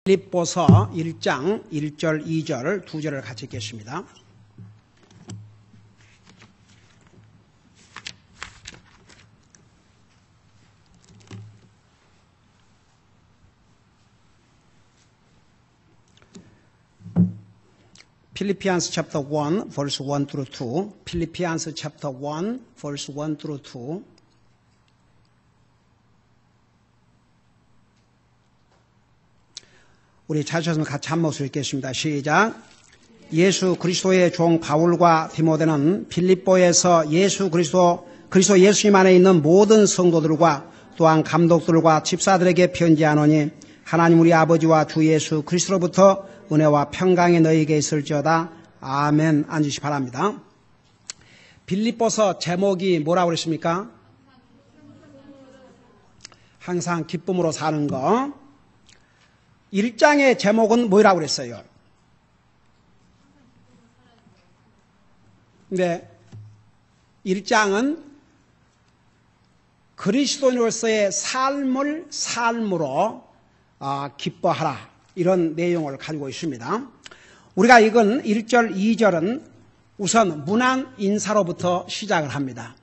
빌립보서 1장 1절 2절 두 절을 같이 읽겠습니다. Philippians chapter 1 verse 1 through 2. Philippians chapter 1 verse 1 through 2. 우리 찾으셔서 같이 한 목소리 읽겠습니다. 시작. 예수 그리스도의 종 바울과 디모데는 빌립보에서 예수 그리스도 예수님 안에 있는 모든 성도들과 또한 감독들과 집사들에게 편지하노니 하나님 우리 아버지와 주 예수 그리스도로부터 은혜와 평강이 너희에게 있을지어다. 아멘. 앉으시 바랍니다. 빌립보서 제목이 뭐라고 그랬습니까? 항상 기쁨으로 사는 거. 1장의 제목은 뭐라고 그랬어요? 네, 1장은 그리스도인으로서의 삶으로 기뻐하라 이런 내용을 가지고 있습니다. 우리가 읽은 1절, 2절은 우선 문안 인사로부터 시작을 합니다.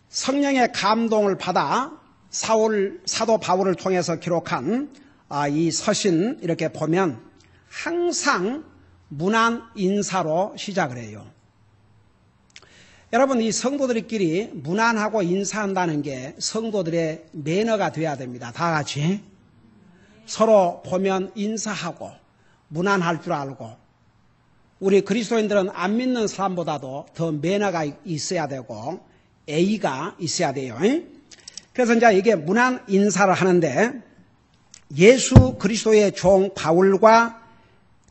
성령의 감동을 받아 사도 바울을 통해서 기록한 이 서신 이렇게 보면 항상 문안 인사로 시작을 해요. 여러분, 이 성도들끼리 문안하고 인사한다는 게 성도들의 매너가 돼야 됩니다. 다 같이 서로 보면 인사하고 문안할 줄 알고, 우리 그리스도인들은 안 믿는 사람보다도 더 매너가 있어야 되고 예의가 있어야 돼요. 그래서 이제 이게 문안 인사를 하는데, 예수 그리스도의 종 바울과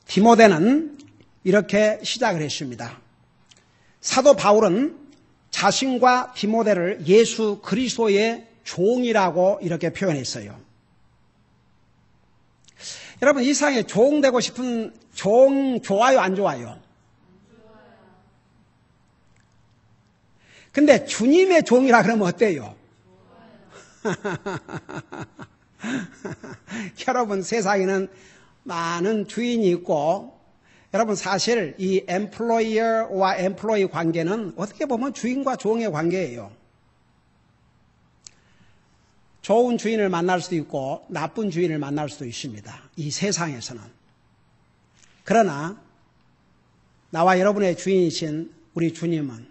디모데는 이렇게 시작을 했습니다. 사도 바울은 자신과 디모데를 예수 그리스도의 종이라고 이렇게 표현했어요. 여러분, 이 세상에 종 되고 싶은 종 좋아요, 안 좋아요? 근데 주님의 종이라 그러면 어때요? 여러분, 세상에는 많은 주인이 있고, 여러분 사실 이 엠플로이어와 엠플로이 관계는 어떻게 보면 주인과 종의 관계예요. 좋은 주인을 만날 수도 있고 나쁜 주인을 만날 수도 있습니다. 이 세상에서는. 그러나 나와 여러분의 주인이신 우리 주님은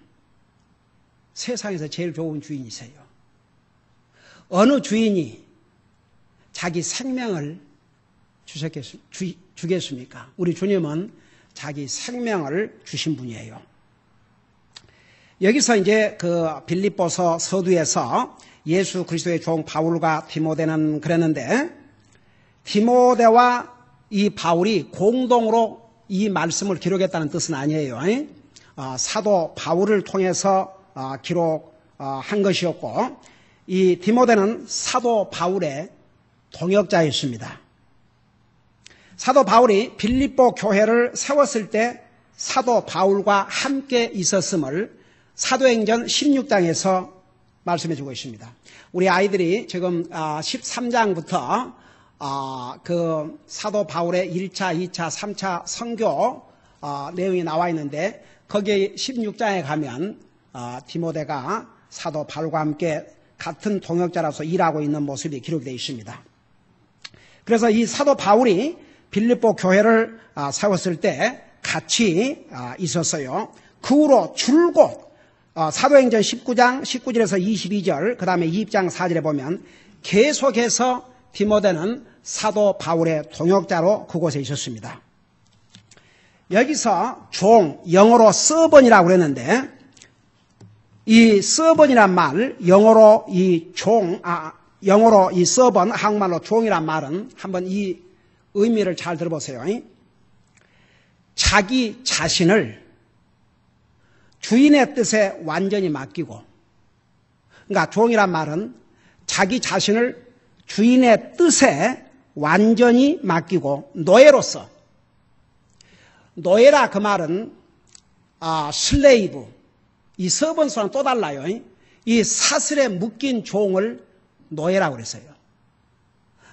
세상에서 제일 좋은 주인이세요. 어느 주인이 자기 생명을 주겠습니까? 우리 주님은 자기 생명을 주신 분이에요. 여기서 이제 그 빌립보서 서두에서 예수 그리스도의 종 바울과 디모데는 그랬는데, 디모데와 이 바울이 공동으로 이 말씀을 기록했다는 뜻은 아니에요. 사도 바울을 통해서 기록한 것이었고, 이 디모데는 사도 바울의 동역자였습니다. 사도 바울이 빌립보 교회를 세웠을 때 사도 바울과 함께 있었음을 사도행전 16장에서 말씀해 주고 있습니다. 우리 아이들이 지금 13장부터 그 사도 바울의 1차, 2차, 3차 선교 내용이 나와 있는데, 거기에 16장에 가면 디모데가 사도 바울과 함께 같은 동역자로서 일하고 있는 모습이 기록되어 있습니다. 그래서 이 사도 바울이 빌립보 교회를 세웠을 때 같이 있었어요. 그 후로 줄곧 사도행전 19장 19절에서 22절, 그 다음에 20장 4절에 보면 계속해서 디모데는 사도 바울의 동역자로 그곳에 있었습니다. 여기서 종, 영어로 서번이라고 그랬는데, 이 서번이란 말, 영어로 이 종, 영어로 이 서번, 한국말로 종이란 말은 한번 이 의미를 잘 들어보세요. 자기 자신을 주인의 뜻에 완전히 맡기고, 그러니까 종이란 말은 자기 자신을 주인의 뜻에 완전히 맡기고, 노예로서, 노예라 그 말은 슬레이브, 이 서번수랑 또 달라요. 이 사슬에 묶인 종을 노예라고 그랬어요.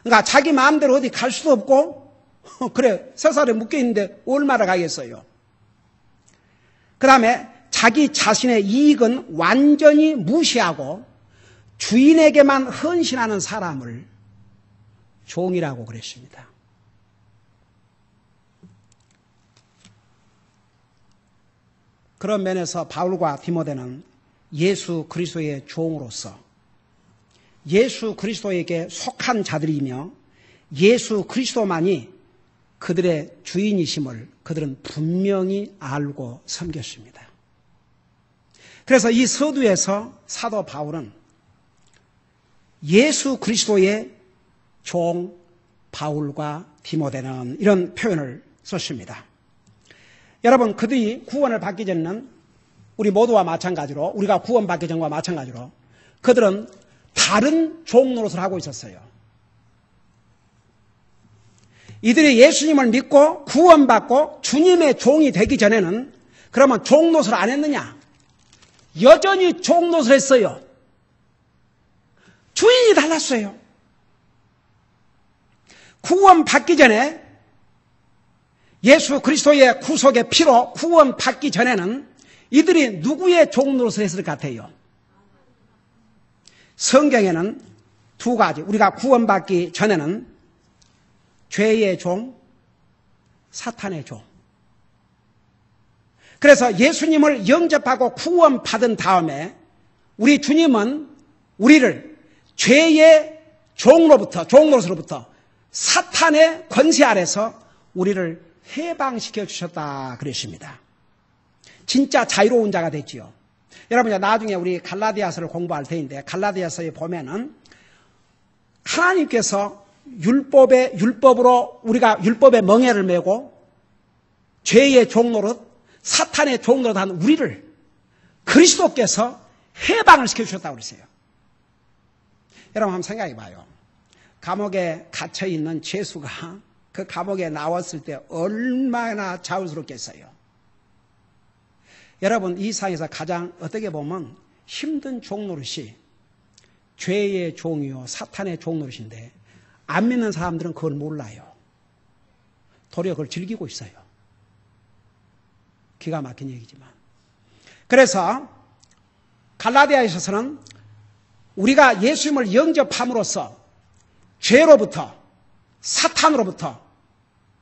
그러니까 자기 마음대로 어디 갈 수도 없고 그래, 쇠사슬에 묶여있는데 얼마나 가겠어요. 그 다음에 자기 자신의 이익은 완전히 무시하고 주인에게만 헌신하는 사람을 종이라고 그랬습니다. 그런 면에서 바울과 디모데는 예수 그리스도의 종으로서 예수 그리스도에게 속한 자들이며 예수 그리스도만이 그들의 주인이심을 그들은 분명히 알고 섬겼습니다. 그래서 이 서두에서 사도 바울은 예수 그리스도의 종 바울과 디모데는 이런 표현을 썼습니다. 여러분, 그들이 구원을 받기 전에는 우리 모두와 마찬가지로, 우리가 구원받기 전과 마찬가지로 그들은 다른 종 노릇을 하고 있었어요. 이들이 예수님을 믿고 구원받고 주님의 종이 되기 전에는 그러면 종 노릇을 안 했느냐? 여전히 종 노릇을 했어요. 주인이 달랐어요. 구원받기 전에 예수 그리스도의 구속의 피로 구원받기 전에는 이들이 누구의 종 노릇을 했을 것 같아요? 성경에는 두 가지. 우리가 구원받기 전에는 죄의 종, 사탄의 종. 그래서 예수님을 영접하고 구원받은 다음에 우리 주님은 우리를 죄의 종노릇으로부터 사탄의 권세 아래서 우리를 해방시켜 주셨다 그랬습니다. 진짜 자유로운 자가 됐지요. 여러분, 나중에 우리 갈라디아서를 공부할 테인데 갈라디아서에 보면은 하나님께서 율법으로 우리가 율법의 멍에를 메고 죄의 종노릇, 사탄의 종노릇 한 우리를 그리스도께서 해방을 시켜주셨다고 그랬어요. 여러분 한번 생각해 봐요. 감옥에 갇혀있는 죄수가 그 감옥에 나왔을 때 얼마나 자유스럽겠어요. 여러분, 이 세상에서 가장 어떻게 보면 힘든 종노릇이 죄의 종이요 사탄의 종노릇인데 안 믿는 사람들은 그걸 몰라요. 도리어 그걸 즐기고 있어요. 기가 막힌 얘기지만. 그래서 갈라디아에서는 우리가 예수님을 영접함으로써 죄로부터 사탄으로부터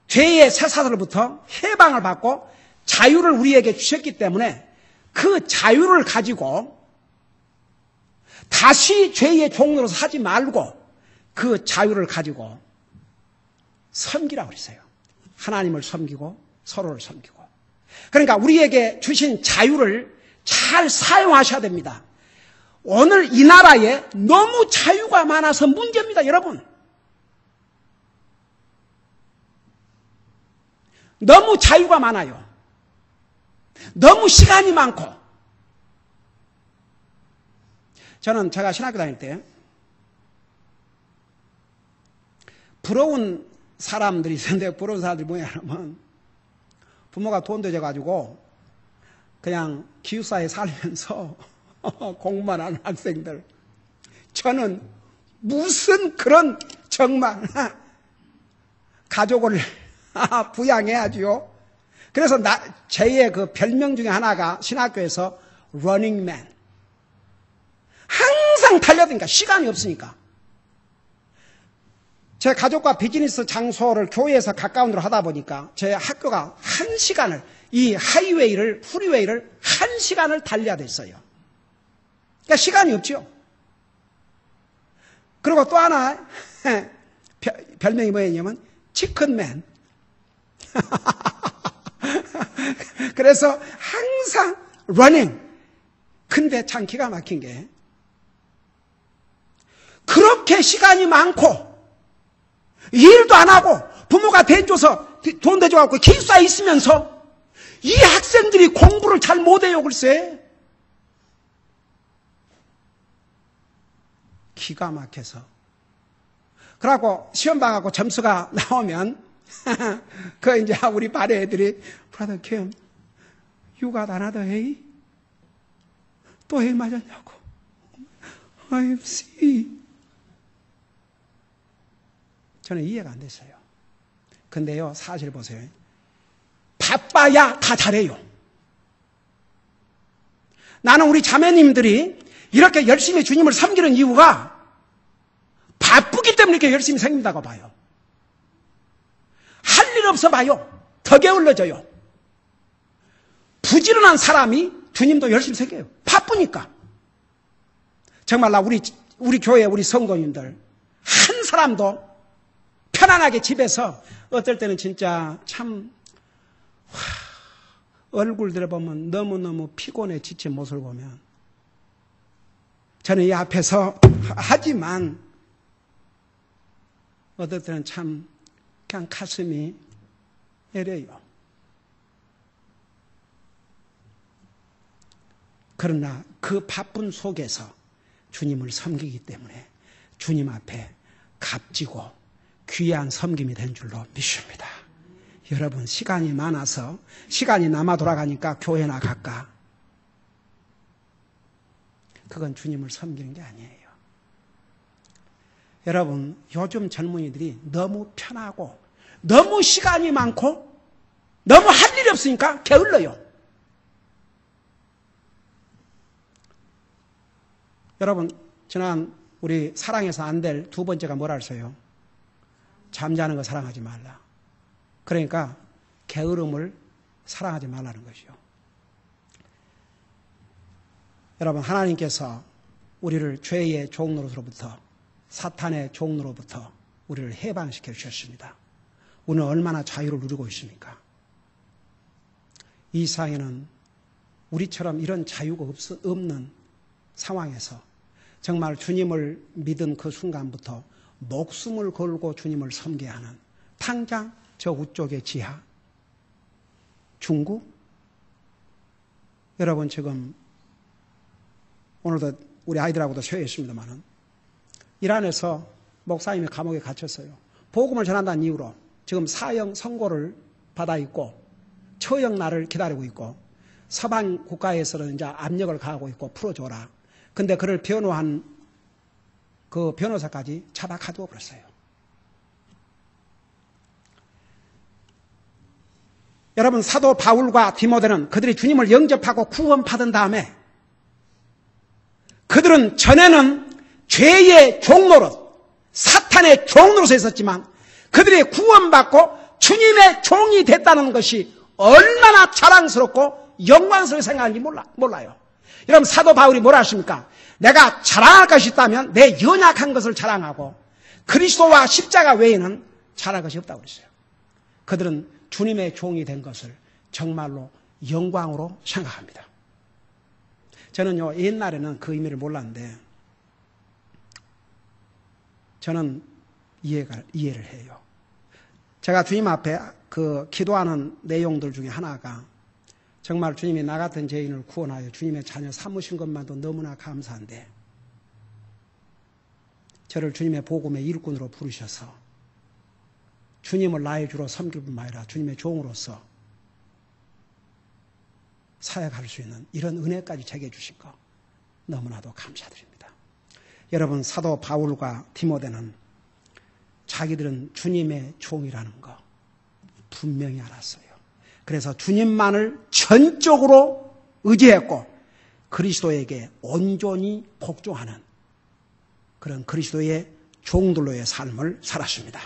죄의 쇠사슬로부터 해방을 받고 자유를 우리에게 주셨기 때문에 그 자유를 가지고 다시 죄의 종로로서 하지 말고 그 자유를 가지고 섬기라고 그랬어요. 하나님을 섬기고 서로를 섬기고. 그러니까 우리에게 주신 자유를 잘 사용하셔야 됩니다. 오늘 이 나라에 너무 자유가 많아서 문제입니다, 여러분. 너무 자유가 많아요. 너무 시간이 많고. 저는 제가 신학교 다닐 때 부러운 사람들이 있었는데, 부러운 사람들이 뭐냐면 부모가 돈 되져가지고 그냥 기숙사에 살면서 공부만 하는 학생들. 저는 무슨 그런 정말 가족을 부양해야지요. 그래서 제의 그 별명 중에 하나가 신학교에서 러닝맨. 항상 달려다니까 시간이 없으니까. 제 가족과 비즈니스 장소를 교회에서 가까운 데로 하다 보니까 제 학교가 1시간을, 이 프리웨이를 1시간을 달려야 됐어요. 그러니까 시간이 없죠. 그리고 또 하나 별명이 뭐였냐면 치킨맨. 그래서 항상 러닝. 근데 참 기가 막힌 게 그렇게 시간이 많고 일도 안 하고 부모가 돈 대줘갖고 기숙사에 있으면서 이 학생들이 공부를 잘 못해요, 글쎄. 기가 막혀서. 그러고 시험 봐갖고 점수가 나오면 이제 우리 반 애들이 Brother Kim, you got another A? 또 A 맞았냐고. I see. 저는 이해가 안 됐어요. 근데요, 사실 보세요. 바빠야 다 잘해요. 나는 우리 자매님들이 이렇게 열심히 주님을 섬기는 이유가 바쁘기 때문에 이렇게 열심히 섬긴다고 봐요. 할 일 없어 봐요. 더 게을러져요. 부지런한 사람이 주님도 열심히 섬겨요. 바쁘니까. 정말 우리 교회 우리 성도님들 한 사람도 편안하게 집에서 어떨 때는 진짜 참 얼굴들 보면 너무너무 피곤해 지친 모습을 보면 저는 이 앞에서 하지만 어떨 때는 참 그냥 가슴이 애려요. 그러나 그 바쁜 속에서 주님을 섬기기 때문에 주님 앞에 값지고 귀한 섬김이 된 줄로 믿습니다. 여러분, 시간이 많아서 시간이 남아 돌아가니까 교회나 갈까? 그건 주님을 섬기는 게 아니에요. 여러분, 요즘 젊은이들이 너무 편하고 너무 시간이 많고 너무 할 일이 없으니까 게을러요. 여러분, 지난 우리 사랑해서 안 될 두 번째가 뭐라 했어요? 잠자는 거 사랑하지 말라. 그러니까 게으름을 사랑하지 말라는 것이요. 여러분, 하나님께서 우리를 죄의 종노릇으로부터 사탄의 종노릇으로부터 우리를 해방시켜 주셨습니다. 오늘 얼마나 자유를 누리고 있습니까? 이 세상에는 우리처럼 이런 자유가 없는 상황에서 정말 주님을 믿은 그 순간부터 목숨을 걸고 주님을 섬겨야 하는 당장 저 우쪽의 지하, 중국, 여러분 지금 오늘도 우리 아이들하고도 쇼했습니다만은 이란에서 목사님이 감옥에 갇혔어요. 복음을 전한다는 이유로 지금 사형 선고를 받아 있고 처형 날을 기다리고 있고 서방 국가에서는 이제 압력을 가하고 있고 풀어줘라. 근데 그를 변호한 그 변호사까지 잡아 가두어 버렸어요. 여러분, 사도 바울과 디모데는 그들이 주님을 영접하고 구원받은 다음에 그들은 전에는 죄의 종노릇, 사탄의 종노릇에 있었지만 그들이 구원받고 주님의 종이 됐다는 것이 얼마나 자랑스럽고 영광스럽게 생각하는지 몰라요. 여러분, 사도 바울이 뭐라 하십니까? 내가 자랑할 것이 있다면 내 연약한 것을 자랑하고 그리스도와 십자가 외에는 자랑할 것이 없다고 그랬어요. 그들은 주님의 종이 된 것을 정말로 영광으로 생각합니다. 저는요, 옛날에는 그 의미를 몰랐는데 저는 이해를 해요. 제가 주님 앞에 그 기도하는 내용들 중에 하나가 정말 주님이 나 같은 죄인을 구원하여 주님의 자녀 삼으신 것만도 너무나 감사한데 저를 주님의 복음의 일꾼으로 부르셔서 주님을 나의 주로 섬길 뿐만 아니라 주님의 종으로서 사역할 수 있는 이런 은혜까지 제게 주신 거 너무나도 감사드립니다. 여러분, 사도 바울과 디모데는 자기들은 주님의 종이라는 거 분명히 알았어요. 그래서 주님만을 전적으로 의지했고 그리스도에게 온전히 복종하는 그런 그리스도의 종들로의 삶을 살았습니다.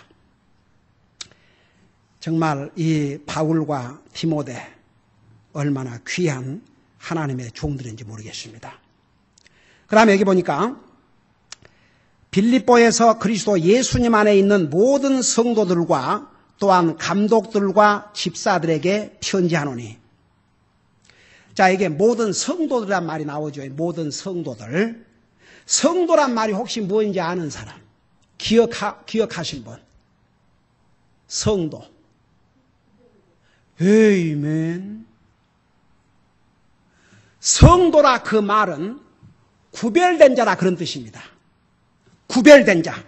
정말 이 바울과 디모데 얼마나 귀한 하나님의 종들인지 모르겠습니다. 그 다음에 여기 보니까 빌립보에서 그리스도 예수님 안에 있는 모든 성도들과 또한 감독들과 집사들에게 편지하노니. 자, 이게 모든 성도들이란 말이 나오죠. 모든 성도들. 성도란 말이 혹시 뭔지 아는 사람? 기억하신 분? 성도. 에이멘. 성도라 그 말은 구별된 자라 그런 뜻입니다. 구별된 자.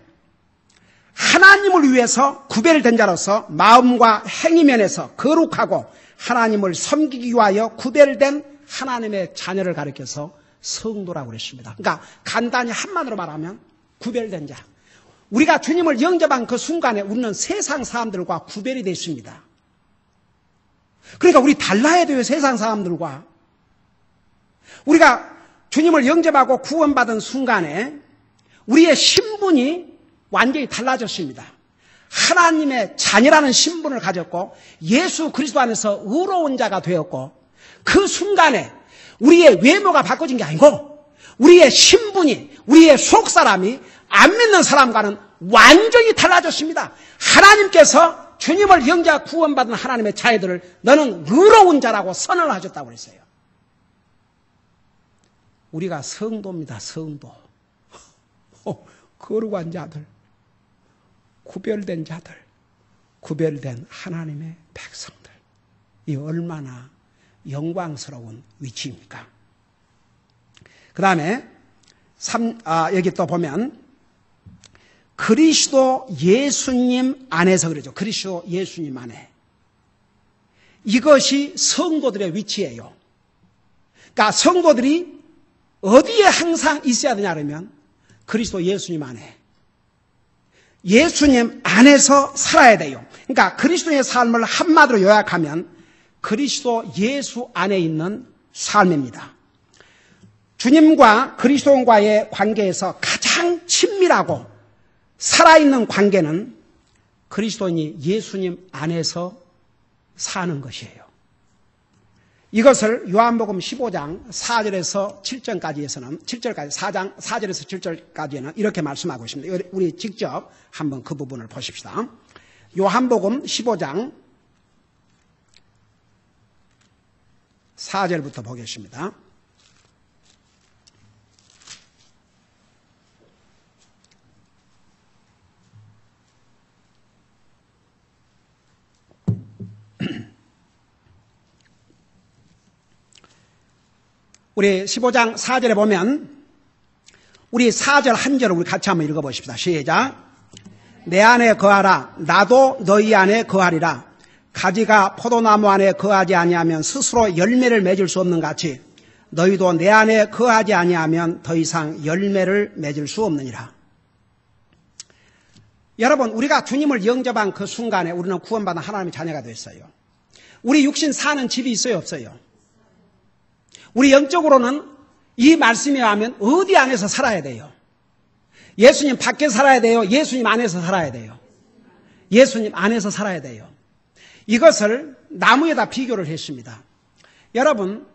하나님을 위해서 구별된 자로서 마음과 행위면에서 거룩하고 하나님을 섬기기 위하여 구별된 하나님의 자녀를 가리켜서 성도라고 그랬습니다. 그러니까 간단히 한마디로 말하면 구별된 자. 우리가 주님을 영접한 그 순간에 우리는 세상 사람들과 구별이 됐습니다. 그러니까 우리 달라야 돼요, 세상 사람들과. 우리가 주님을 영접하고 구원받은 순간에 우리의 신분이 완전히 달라졌습니다. 하나님의 자녀라는 신분을 가졌고 예수 그리스도 안에서 의로운 자가 되었고, 그 순간에 우리의 외모가 바꿔진 게 아니고 우리의 신분이, 우리의 속사람이 안 믿는 사람과는 완전히 달라졌습니다. 하나님께서 주님을 영접 구원받은 하나님의 자녀들을 너는 의로운 자라고 선언을 하셨다고 그랬어요. 우리가 성도입니다. 성도. 거룩한 자들, 구별된 자들, 구별된 하나님의 백성들. 이 얼마나 영광스러운 위치입니까? 그 다음에 여기 또 보면 그리스도 예수님 안에서 그러죠. 그리스도 예수님 안에. 이것이 성도들의 위치예요. 그러니까 성도들이 어디에 항상 있어야 되냐 그러면 그리스도 예수님 안에. 예수님 안에서 살아야 돼요. 그러니까 그리스도의 삶을 한마디로 요약하면 그리스도 예수 안에 있는 삶입니다. 주님과 그리스도와의 관계에서 가장 친밀하고 살아있는 관계는 그리스도인이 예수님 안에서 사는 것이에요. 이것을 요한복음 15장 4절에서 7절까지에서는 7절까지 4장 4절에서 7절까지는 이렇게 말씀하고 있습니다. 우리 직접 한번 그 부분을 보십시다. 요한복음 15장 4절부터 보겠습니다. 우리 15장 4절에 보면 우리 4절 한 절을 우리 같이 한번 읽어보십시다. 시작. 내 안에 거하라. 나도 너희 안에 거하리라. 가지가 포도나무 안에 거하지 아니하면 스스로 열매를 맺을 수 없는 같이 너희도 내 안에 거하지 아니하면 더 이상 열매를 맺을 수 없느니라. 여러분, 우리가 주님을 영접한 그 순간에 우리는 구원받은 하나님의 자녀가 됐어요. 우리 육신 사는 집이 있어요, 없어요? 우리 영적으로는 이 말씀에 하면 어디 안에서 살아야 돼요? 예수님 밖에 살아야 돼요? 예수님 안에서 살아야 돼요? 예수님 안에서 살아야 돼요. 이것을 나무에다 비교를 했습니다. 여러분,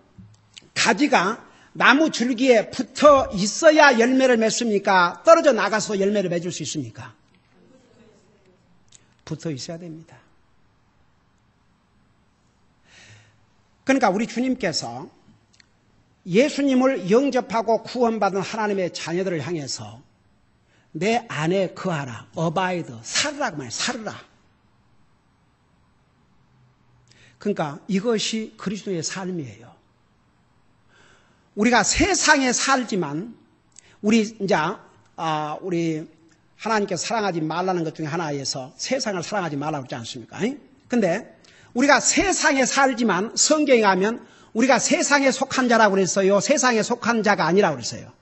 가지가 나무 줄기에 붙어 있어야 열매를 맺습니까? 떨어져 나가서 열매를 맺을 수 있습니까? 붙어 있어야 됩니다. 그러니까 우리 주님께서 예수님을 영접하고 구원받은 하나님의 자녀들을 향해서 내 안에 거하라, abide, 살으라고 말해요. 살으라. 그러니까 이것이 그리스도의 삶이에요. 우리가 세상에 살지만 우리 하나님께서 사랑하지 말라는 것 중에 하나에서 세상을 사랑하지 말라고 그러지 않습니까? 근데 우리가 세상에 살지만 성경에 가면 우리가 세상에 속한 자라고 그랬어요? 세상에 속한 자가 아니라고 그랬어요?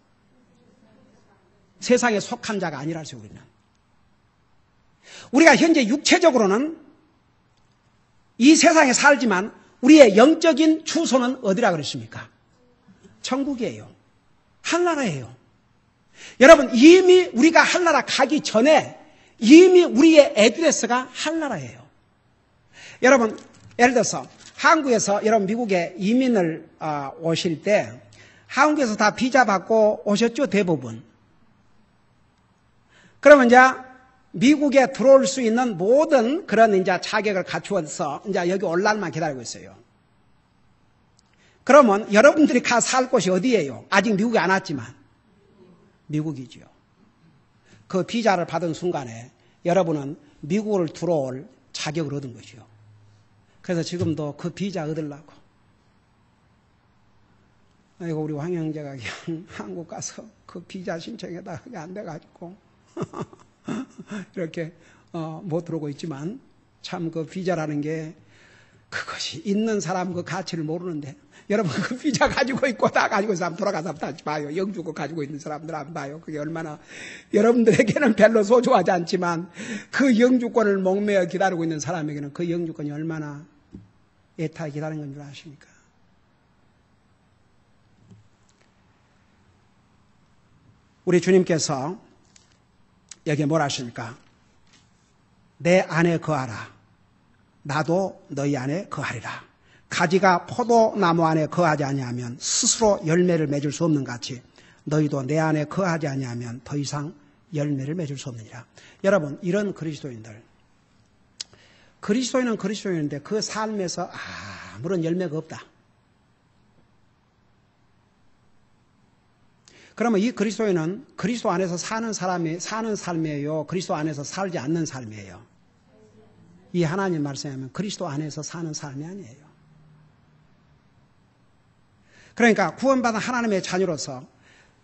세상에 속한 자가 아니라고 했어요, 우리는. 우리가 현재 육체적으로는 이 세상에 살지만 우리의 영적인 주소는 어디라고 그랬습니까? 천국이에요. 하늘나라예요. 여러분, 이미 우리가 하늘나라 가기 전에 이미 우리의 애드레스가 하늘나라예요. 여러분, 예를 들어서 한국에서 여러분 미국에 이민을 오실 때 한국에서 다 비자 받고 오셨죠, 대부분. 그러면 이제 미국에 들어올 수 있는 모든 그런 이제 자격을 갖추어서 이제 여기 올 날만 기다리고 있어요. 그러면 여러분들이 가 살 곳이 어디예요? 아직 미국에 안 왔지만 미국이죠. 그 비자를 받은 순간에 여러분은 미국을 들어올 자격을 얻은 거죠. 그래서 지금도 그 비자 얻으려고. 아이고, 우리 황 형제가 그냥 한국 가서 그 비자 신청에다 그게 안 돼가지고 이렇게 못 들어오고 있지만 참 그 비자라는 게 그것이 있는 사람 그 가치를 모르는데 여러분 그 비자 가지고 있고 다 가지고 있는 사람 돌아가서 다시 봐요. 영주권 가지고 있는 사람들 안 봐요. 그게 얼마나 여러분들에게는 별로 소중하지 않지만 그 영주권을 목매어 기다리고 있는 사람에게는 그 영주권이 얼마나 애타게 기다리는 건 줄 아십니까? 우리 주님께서 여기에 뭘 하십니까? 내 안에 거하라. 나도 너희 안에 거하리라. 가지가 포도나무 안에 거하지 아니하면 스스로 열매를 맺을 수 없는 같이 너희도 내 안에 거하지 아니하면 더 이상 열매를 맺을 수 없느니라. 여러분, 이런 그리스도인들, 그리스도인은 그리스도인인데 그 삶에서 아무런 열매가 없다. 그러면 이 그리스도인은 그리스도 안에서 사는 삶이에요? 그리스도 안에서 살지 않는 삶이에요? 이 하나님 말씀에 하면 그리스도 안에서 사는 삶이 아니에요. 그러니까 구원받은 하나님의 자녀로서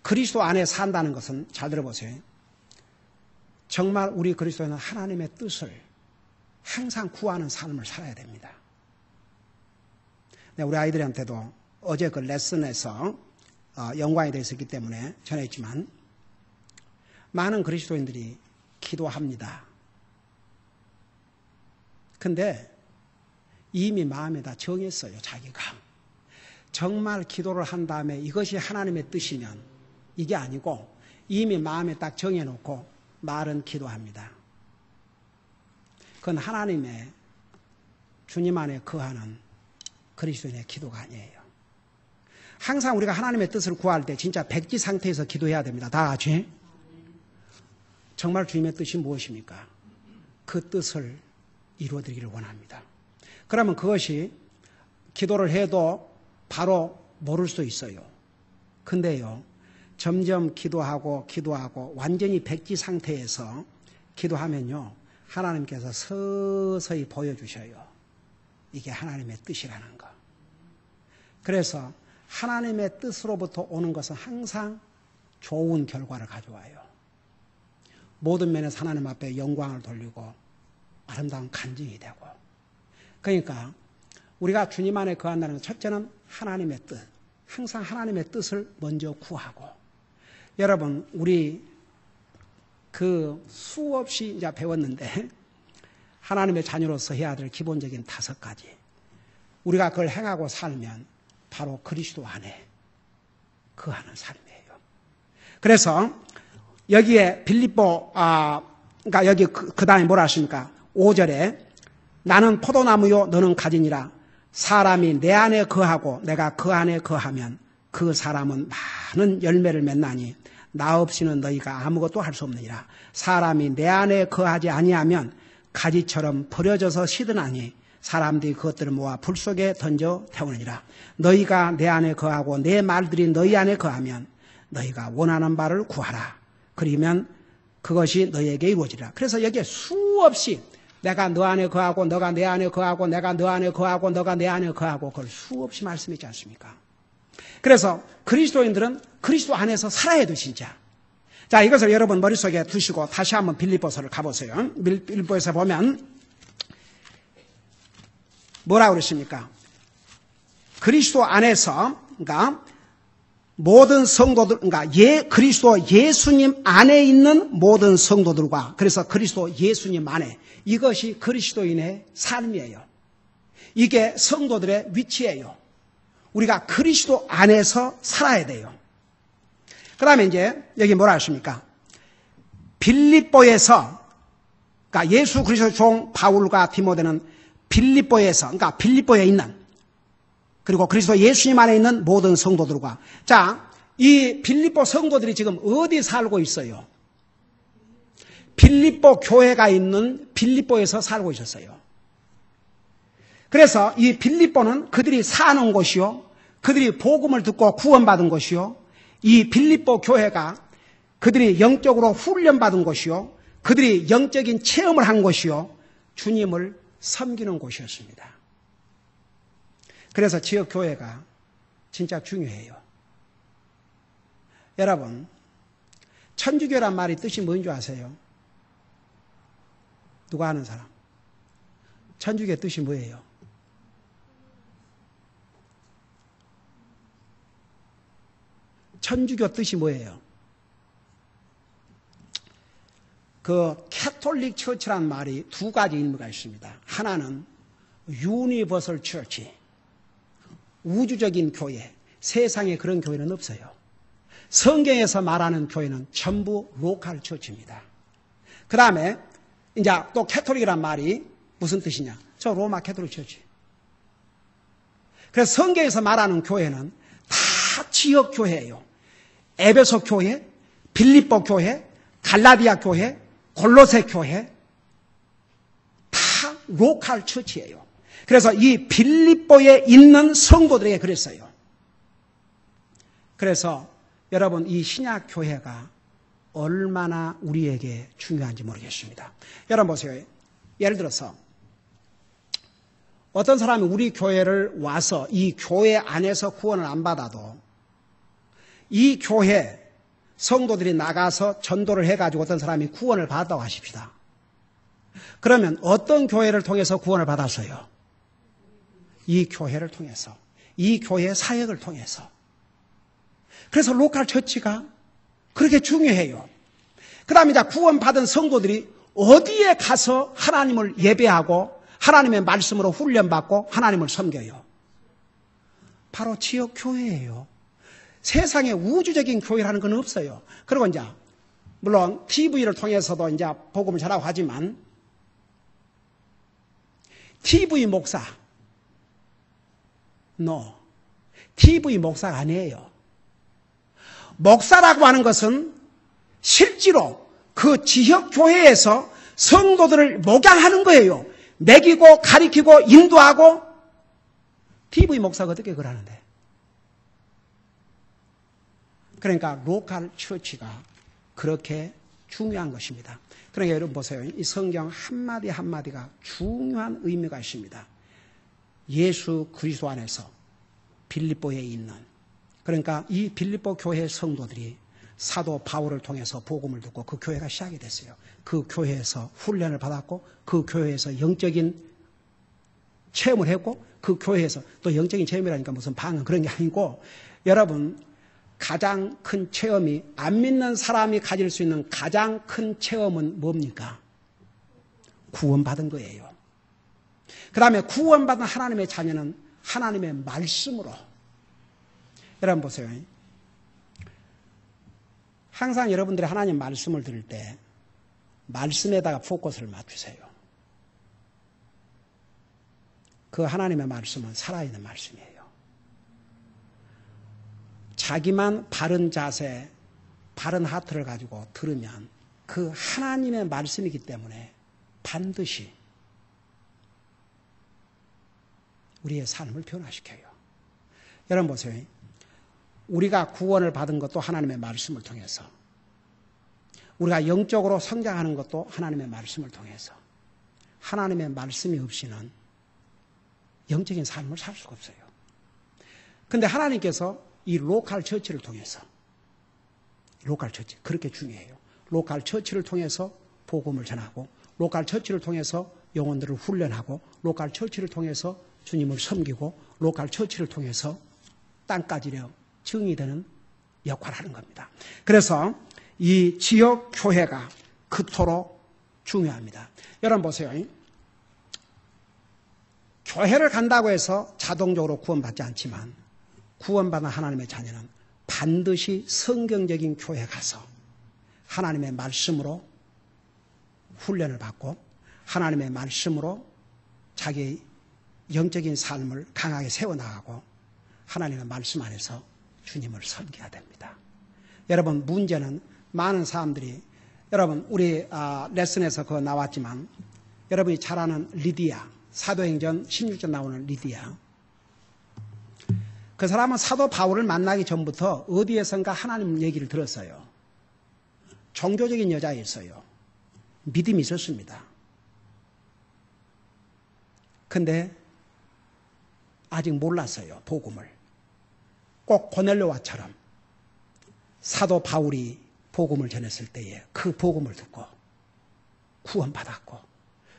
그리스도 안에 산다는 것은, 잘 들어보세요. 정말 우리 그리스도인은 하나님의 뜻을 항상 구하는 삶을 살아야 됩니다. 우리 아이들한테도 어제 그 레슨에서 연관이 되어 있었기 때문에 전했지만 많은 그리스도인들이 기도합니다. 근데 이미 마음에 다 정했어요. 자기가. 정말 기도를 한 다음에 이것이 하나님의 뜻이면 이게 아니고 이미 마음에 딱 정해놓고 말은 기도합니다. 그건 하나님의 주님 안에 거하는 그리스도인의 기도가 아니에요. 항상 우리가 하나님의 뜻을 구할 때 진짜 백지 상태에서 기도해야 됩니다. 다 같이. 정말 주님의 뜻이 무엇입니까? 그 뜻을 이루어드리기를 원합니다. 그러면 그것이 기도를 해도 바로 모를 수도 있어요. 근데요, 점점 기도하고 완전히 백지 상태에서 기도하면요, 하나님께서 서서히 보여주셔요. 이게 하나님의 뜻이라는 거. 그래서 하나님의 뜻으로부터 오는 것은 항상 좋은 결과를 가져와요. 모든 면에서 하나님 앞에 영광을 돌리고 아름다운 간증이 되고. 그러니까 우리가 주님 안에 거한다는 것, 첫째는 하나님의 뜻. 항상 하나님의 뜻을 먼저 구하고. 여러분, 우리 그 수없이 이제 배웠는데 하나님의 자녀로서 해야 될 기본적인 5가지. 우리가 그걸 행하고 살면 바로 그리스도 안에 거하는 삶이에요. 그래서 여기에 빌립보, 그러니까 여기 그 다음에 뭐라 하십니까? 5절에 나는 포도나무요 너는 가지니라. 사람이 내 안에 거하고 내가 그 안에 거하면 그 사람은 많은 열매를 맺나니 나 없이는 너희가 아무것도 할 수 없느니라. 사람이 내 안에 거하지 아니하면 가지처럼 버려져서 시드나니 사람들이 그것들을 모아 불 속에 던져 태우느니라. 너희가 내 안에 거하고 내 말들이 너희 안에 거하면 너희가 원하는 바를 구하라. 그러면 그것이 너희에게 이루어지리라. 그래서 여기에 수없이 내가 너 안에 거하고 너가 내 안에 거하고 내가 너 안에 거하고 너가 내 안에 거하고 그걸 수없이 말씀했지 않습니까? 그래서 그리스도인들은 그리스도 안에서 살아야 돼, 진짜. 자, 이것을 여러분 머릿속에 두시고 다시 한번 빌립보서를 가보세요. 빌립보에서 보면 뭐라고 그랬습니까? 그리스도 안에서, 그러니까 모든 성도들, 그러니까 그리스도 예수님 안에 있는 모든 성도들과, 그래서 그리스도 예수님 안에, 이것이 그리스도인의 삶이에요. 이게 성도들의 위치예요. 우리가 그리스도 안에서 살아야 돼요. 그 다음에 이제 여기 뭐라 하십니까? 빌립보에서, 그러니까 예수 그리스도 종 바울과 디모데는 빌립보에서, 그러니까 빌립보에 있는, 그리고 그리스도 예수님 안에 있는 모든 성도들과, 자, 이 빌립보 성도들이 지금 어디 살고 있어요? 빌립보 교회가 있는 빌립보에서 살고 있었어요. 그래서 이 빌립보는 그들이 사는 곳이요, 그들이 복음을 듣고 구원받은 곳이요, 이 빌립보 교회가 그들이 영적으로 훈련받은 곳이요, 그들이 영적인 체험을 한 곳이요, 주님을 섬기는 곳이었습니다. 그래서 지역 교회가 진짜 중요해요. 여러분, 천주교란 말이 뜻이 뭔 줄 아세요? 누가 아는 사람? 천주교의 뜻이 뭐예요? 천주교 뜻이 뭐예요? 그 캐톨릭 처치란 말이 두 가지 의미가 있습니다. 하나는 유니버설 처치, 우주적인 교회, 세상에 그런 교회는 없어요. 성경에서 말하는 교회는 전부 로컬 처치입니다. 그 다음에 이제 또 캐톨릭이란 말이 무슨 뜻이냐? 저 로마 캐톨릭 처치. 그래서 성경에서 말하는 교회는 다 지역 교회예요. 에베소 교회, 빌립보 교회, 갈라디아 교회, 골로새 교회 다 로컬 처치예요. 그래서 이 빌립보에 있는 성도들에게 그랬어요. 그래서 여러분 이 신약 교회가 얼마나 우리에게 중요한지 모르겠습니다. 여러분 보세요. 예를 들어서 어떤 사람이 우리 교회를 와서 이 교회 안에서 구원을 안 받아도 이 교회 성도들이 나가서 전도를 해가지고 어떤 사람이 구원을 받았다고 하십시다. 그러면 어떤 교회를 통해서 구원을 받았어요? 이 교회를 통해서, 이 교회 사역을 통해서. 그래서 로컬 처치가 그렇게 중요해요. 그 다음에 이제 구원받은 성도들이 어디에 가서 하나님을 예배하고 하나님의 말씀으로 훈련받고 하나님을 섬겨요? 바로 지역 교회예요. 세상에 우주적인 교회라는 건 없어요. 그리고 이제 물론 TV를 통해서도 이제 복음을 전하고 하지만 TV 목사, TV 목사가 아니에요. 목사라고 하는 것은 실제로 그 지역 교회에서 성도들을 목양하는 거예요. 먹이고 가리키고 인도하고. TV 목사가 어떻게 그러는데? 그러니까 로컬 처치가 그렇게 중요한 것입니다. 그러니까 여러분 보세요. 이 성경 한마디 한마디가 중요한 의미가 있습니다. 예수 그리스도 안에서 빌립보에 있는, 그러니까 이 빌립보 교회 성도들이 사도 바울을 통해서 복음을 듣고 그 교회가 시작이 됐어요. 그 교회에서 훈련을 받았고 그 교회에서 영적인 체험을 했고 그 교회에서 또 영적인 체험이라니까 무슨 방언 그런 게 아니고, 여러분 가장 큰 체험이, 안 믿는 사람이 가질 수 있는 가장 큰 체험은 뭡니까? 구원받은 거예요. 그 다음에 구원받은 하나님의 자녀는 하나님의 말씀으로. 여러분 보세요. 항상 여러분들이 하나님 말씀을 들을 때 말씀에다가 포커스를 맞추세요. 그 하나님의 말씀은 살아있는 말씀이에요. 자기만 바른 자세, 바른 하트를 가지고 들으면 그 하나님의 말씀이기 때문에 반드시 우리의 삶을 변화시켜요. 여러분 보세요. 우리가 구원을 받은 것도 하나님의 말씀을 통해서, 우리가 영적으로 성장하는 것도 하나님의 말씀을 통해서. 하나님의 말씀이 없이는 영적인 삶을 살 수가 없어요. 그런데 하나님께서 이 로컬 처치를 통해서, 로컬 처치 그렇게 중요해요. 로컬 처치를 통해서 복음을 전하고, 로컬 처치를 통해서 영혼들을 훈련하고, 로컬 처치를 통해서 주님을 섬기고, 로컬 처치를 통해서 땅까지려 증이 되는 역할을 하는 겁니다. 그래서 이 지역 교회가 그토록 중요합니다. 여러분 보세요. 교회를 간다고 해서 자동적으로 구원받지 않지만 구원받은 하나님의 자녀는 반드시 성경적인 교회에 가서 하나님의 말씀으로 훈련을 받고 하나님의 말씀으로 자기 영적인 삶을 강하게 세워나가고 하나님의 말씀 안에서 주님을 섬겨야 됩니다. 여러분 문제는 많은 사람들이, 여러분 우리 레슨에서 그거 나왔지만 여러분이 잘 아는 리디아, 사도행전 16절 나오는 리디아, 그 사람은 사도 바울을 만나기 전부터 어디에선가 하나님 얘기를 들었어요. 종교적인 여자였어요. 믿음이 있었습니다. 근데 아직 몰랐어요, 복음을. 꼭 고넬료와처럼 사도 바울이 복음을 전했을 때에 그 복음을 듣고 구원받았고,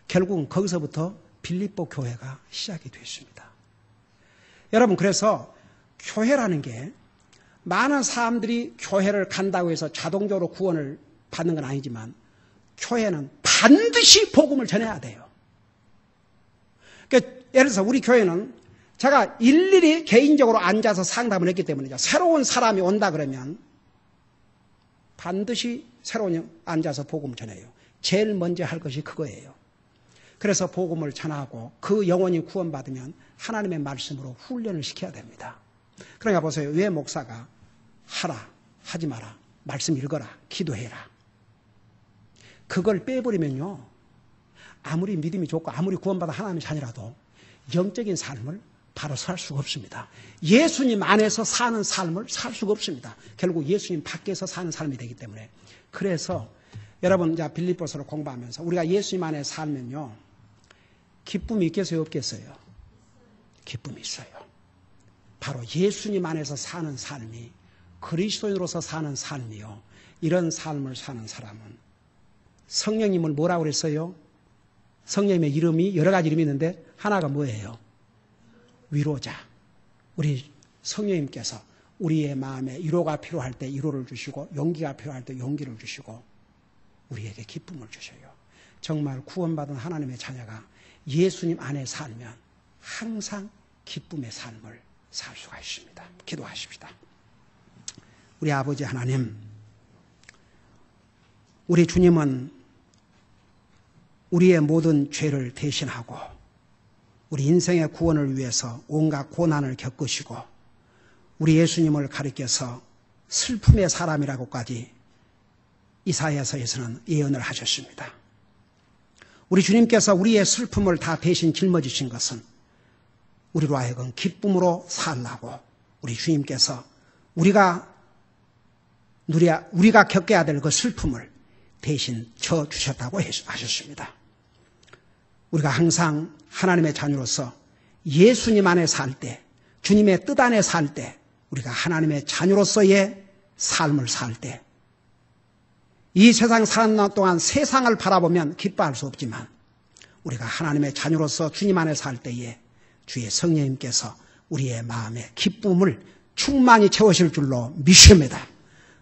결국은 거기서부터 빌립보 교회가 시작이 됐습니다. 여러분, 그래서 교회라는 게 많은 사람들이 교회를 간다고 해서 자동적으로 구원을 받는 건 아니지만 교회는 반드시 복음을 전해야 돼요. 그러니까 예를 들어서 우리 교회는 제가 일일이 개인적으로 앉아서 상담을 했기 때문이죠. 새로운 사람이 온다 그러면 반드시 새로운 앉아서 복음을 전해요. 제일 먼저 할 것이 그거예요. 그래서 복음을 전하고 그 영혼이 구원받으면 하나님의 말씀으로 훈련을 시켜야 됩니다. 그러니까 보세요. 왜 목사가 하라, 하지 마라, 말씀 읽어라, 기도해라. 그걸 빼버리면요. 아무리 믿음이 좋고 아무리 구원받아 하나님의 자녀라도 영적인 삶을 바로 살 수가 없습니다. 예수님 안에서 사는 삶을 살 수가 없습니다. 결국 예수님 밖에서 사는 삶이 되기 때문에. 그래서 여러분 이제 빌립보서를 공부하면서 우리가 예수님 안에 살면요. 기쁨이 있겠어요? 없겠어요? 기쁨이 있어요. 바로 예수님 안에서 사는 삶이 그리스도인으로서 사는 삶이요. 이런 삶을 사는 사람은 성령님을 뭐라고 그랬어요? 성령님의 이름이 여러 가지 이름이 있는데 하나가 뭐예요? 위로자. 우리 성령님께서 우리의 마음에 위로가 필요할 때 위로를 주시고 용기가 필요할 때 용기를 주시고 우리에게 기쁨을 주셔요. 정말 구원받은 하나님의 자녀가 예수님 안에 살면 항상 기쁨의 삶을 살 수가 있습니다. 기도하십시다. 우리 아버지 하나님, 우리 주님은 우리의 모든 죄를 대신하고 우리 인생의 구원을 위해서 온갖 고난을 겪으시고 우리 예수님을 가리켜서 슬픔의 사람이라고까지 이사야서에서는 예언을 하셨습니다. 우리 주님께서 우리의 슬픔을 다 대신 짊어지신 것은 우리로 하여금 기쁨으로 살라고 우리 주님께서 우리가 겪어야 될 그 슬픔을 대신 져주셨다고 하셨습니다. 우리가 항상 하나님의 자녀로서 예수님 안에 살 때, 주님의 뜻 안에 살 때, 우리가 하나님의 자녀로서의 삶을 살 때, 이 세상 사는 동안 세상을 바라보면 기뻐할 수 없지만 우리가 하나님의 자녀로서 주님 안에 살 때에 주의 성령님께서 우리의 마음에 기쁨을 충만히 채우실 줄로 믿습니다.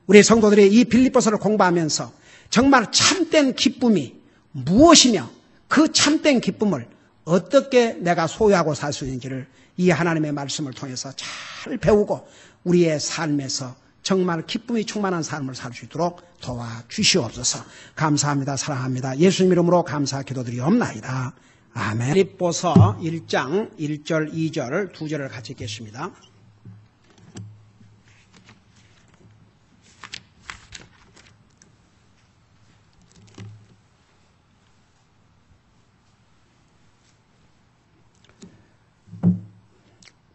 우리 성도들이 이 빌립보서를 공부하면서 정말 참된 기쁨이 무엇이며 그 참된 기쁨을 어떻게 내가 소유하고 살 수 있는지를 이 하나님의 말씀을 통해서 잘 배우고 우리의 삶에서 정말 기쁨이 충만한 삶을 살 수 있도록 도와주시옵소서. 감사합니다. 사랑합니다. 예수님 이름으로 감사 기도드리옵나이다. 아멘. 빌립보서 1장 1절 2절 두 절을 같이 읽겠습니다.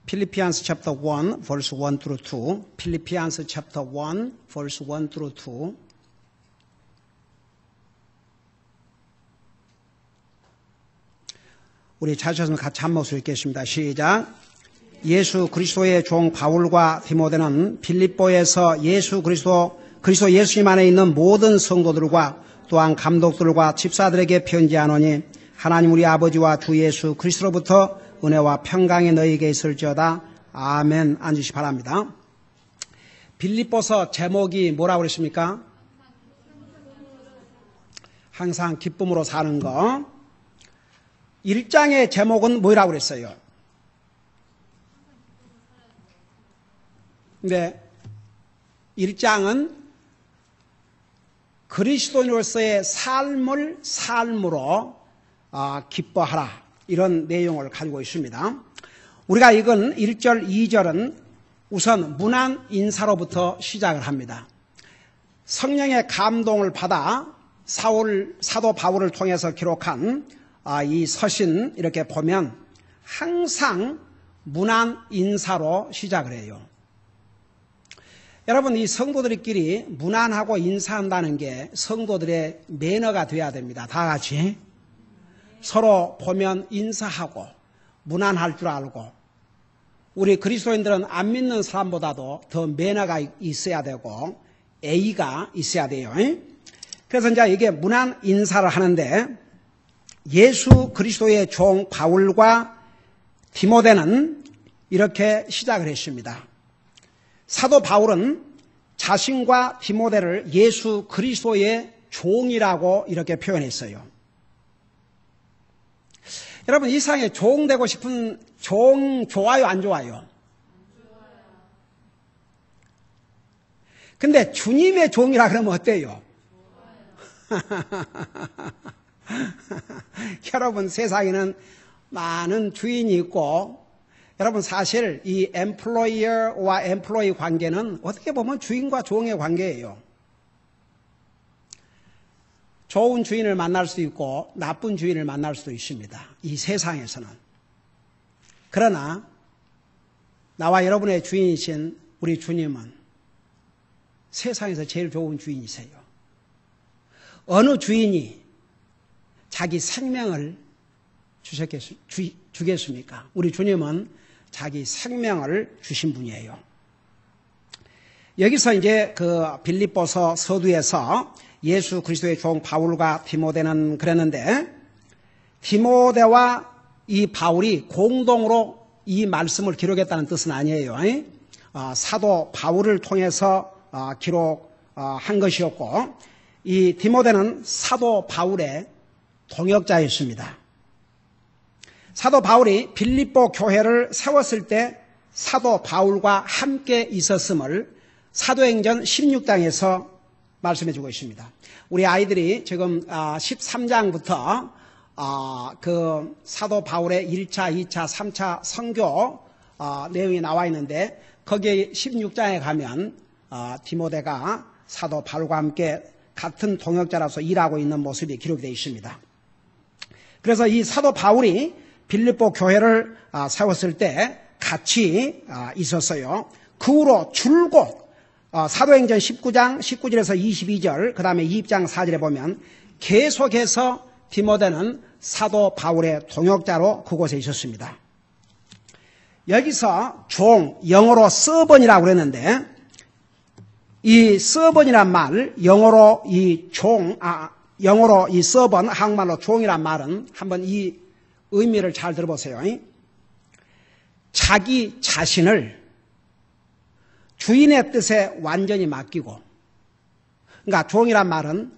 Philippians chapter 1 verse 1 through 2. Philippians chapter 1 verse 1 through 2. 우리 찾으셔서 같이 한 목소리 읽겠습니다. 시작. 예수 그리스도의 종 바울과 디모데는 빌립보에서 예수 그리스도 예수님 안에 있는 모든 성도들과 또한 감독들과 집사들에게 편지하노니 하나님 우리 아버지와 주 예수 그리스도로부터 은혜와 평강이 너희에게 있을지어다. 아멘. 앉으시 바랍니다. 빌립보서 제목이 뭐라고 그랬습니까? 항상 기쁨으로 사는 거. 1장의 제목은 뭐라고 그랬어요? 근데 1장은 그리스도인으로서의 삶으로 기뻐하라. 이런 내용을 가지고 있습니다. 우리가 이건 1절, 2절은 우선 문안 인사로부터 시작을 합니다. 성령의 감동을 받아 사도 바울을 통해서 기록한 이 서신 이렇게 보면 항상 문안 인사로 시작을 해요. 여러분 이 성도들끼리 문안하고 인사한다는 게 성도들의 매너가 돼야 됩니다. 다 같이. 서로 보면 인사하고 문안할 줄 알고 우리 그리스도인들은 안 믿는 사람보다도 더 매너가 있어야 되고 예의가 있어야 돼요. 그래서 이제 이게 문안 인사를 하는데 예수 그리스도의 종 바울과 디모데는 이렇게 시작을 했습니다. 사도 바울은 자신과 디모데를 예수 그리스도의 종이라고 이렇게 표현했어요. 여러분, 이 세상에 종 되고 싶은 종 좋아요, 안 좋아요? 근데 주님의 종이라 그러면 어때요? 여러분, 세상에는 많은 주인이 있고, 여러분, 사실 이 엠플로이어와 엠플로이 관계는 어떻게 보면 주인과 종의 관계예요. 좋은 주인을 만날 수도 있고 나쁜 주인을 만날 수도 있습니다. 이 세상에서는. 그러나 나와 여러분의 주인이신 우리 주님은 세상에서 제일 좋은 주인이세요. 어느 주인이 자기 생명을 주겠습니까? 우리 주님은 자기 생명을 주신 분이에요. 여기서 이제 그 빌립보서 서두에서 예수 그리스도의 종 바울과 디모데는 그랬는데, 디모데와 이 바울이 공동으로 이 말씀을 기록했다는 뜻은 아니에요. 사도 바울을 통해서 기록한 것이었고, 이 디모데는 사도 바울의 동역자였습니다. 사도 바울이 빌립보 교회를 세웠을 때 사도 바울과 함께 있었음을 사도행전 16장에서 말씀해 주고 있습니다. 우리 아이들이 지금 13장부터 그 사도 바울의 1차, 2차, 3차 선교 내용이 나와 있는데, 거기에 16장에 가면 디모데가 사도 바울과 함께 같은 동역자로서 일하고 있는 모습이 기록되어 있습니다. 그래서 이 사도 바울이 빌립보 교회를 세웠을 때 같이 있었어요. 그 후로 줄곧 사도행전 19장 19절에서 22절, 그 다음에 20장 4절에 보면 계속해서 디모데는 사도 바울의 동역자로 그곳에 있었습니다. 여기서 종, 영어로 서번이라고 그랬는데, 이 서번이란 말, 영어로 이 종, 영어로 이 서번, 한국말로 종이란 말은 한번 이 의미를 잘 들어보세요. 자기 자신을 주인의 뜻에 완전히 맡기고, 그러니까 종이란 말은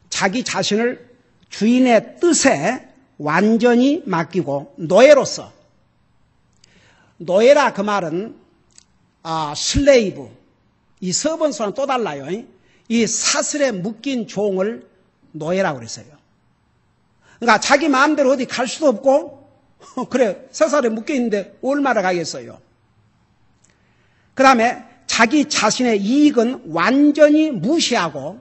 자기 자신을 주인의 뜻에 완전히 맡기고, 노예로서, 노예라 그 말은 슬레이브, 이 서번수와는 또 달라요. 이 사슬에 묶인 종을 노예라고 그랬어요. 그러니까 자기 마음대로 어디 갈 수도 없고, 그래, 사슬에 묶여 있는데 얼마나 가겠어요. 그 다음에 자기 자신의 이익은 완전히 무시하고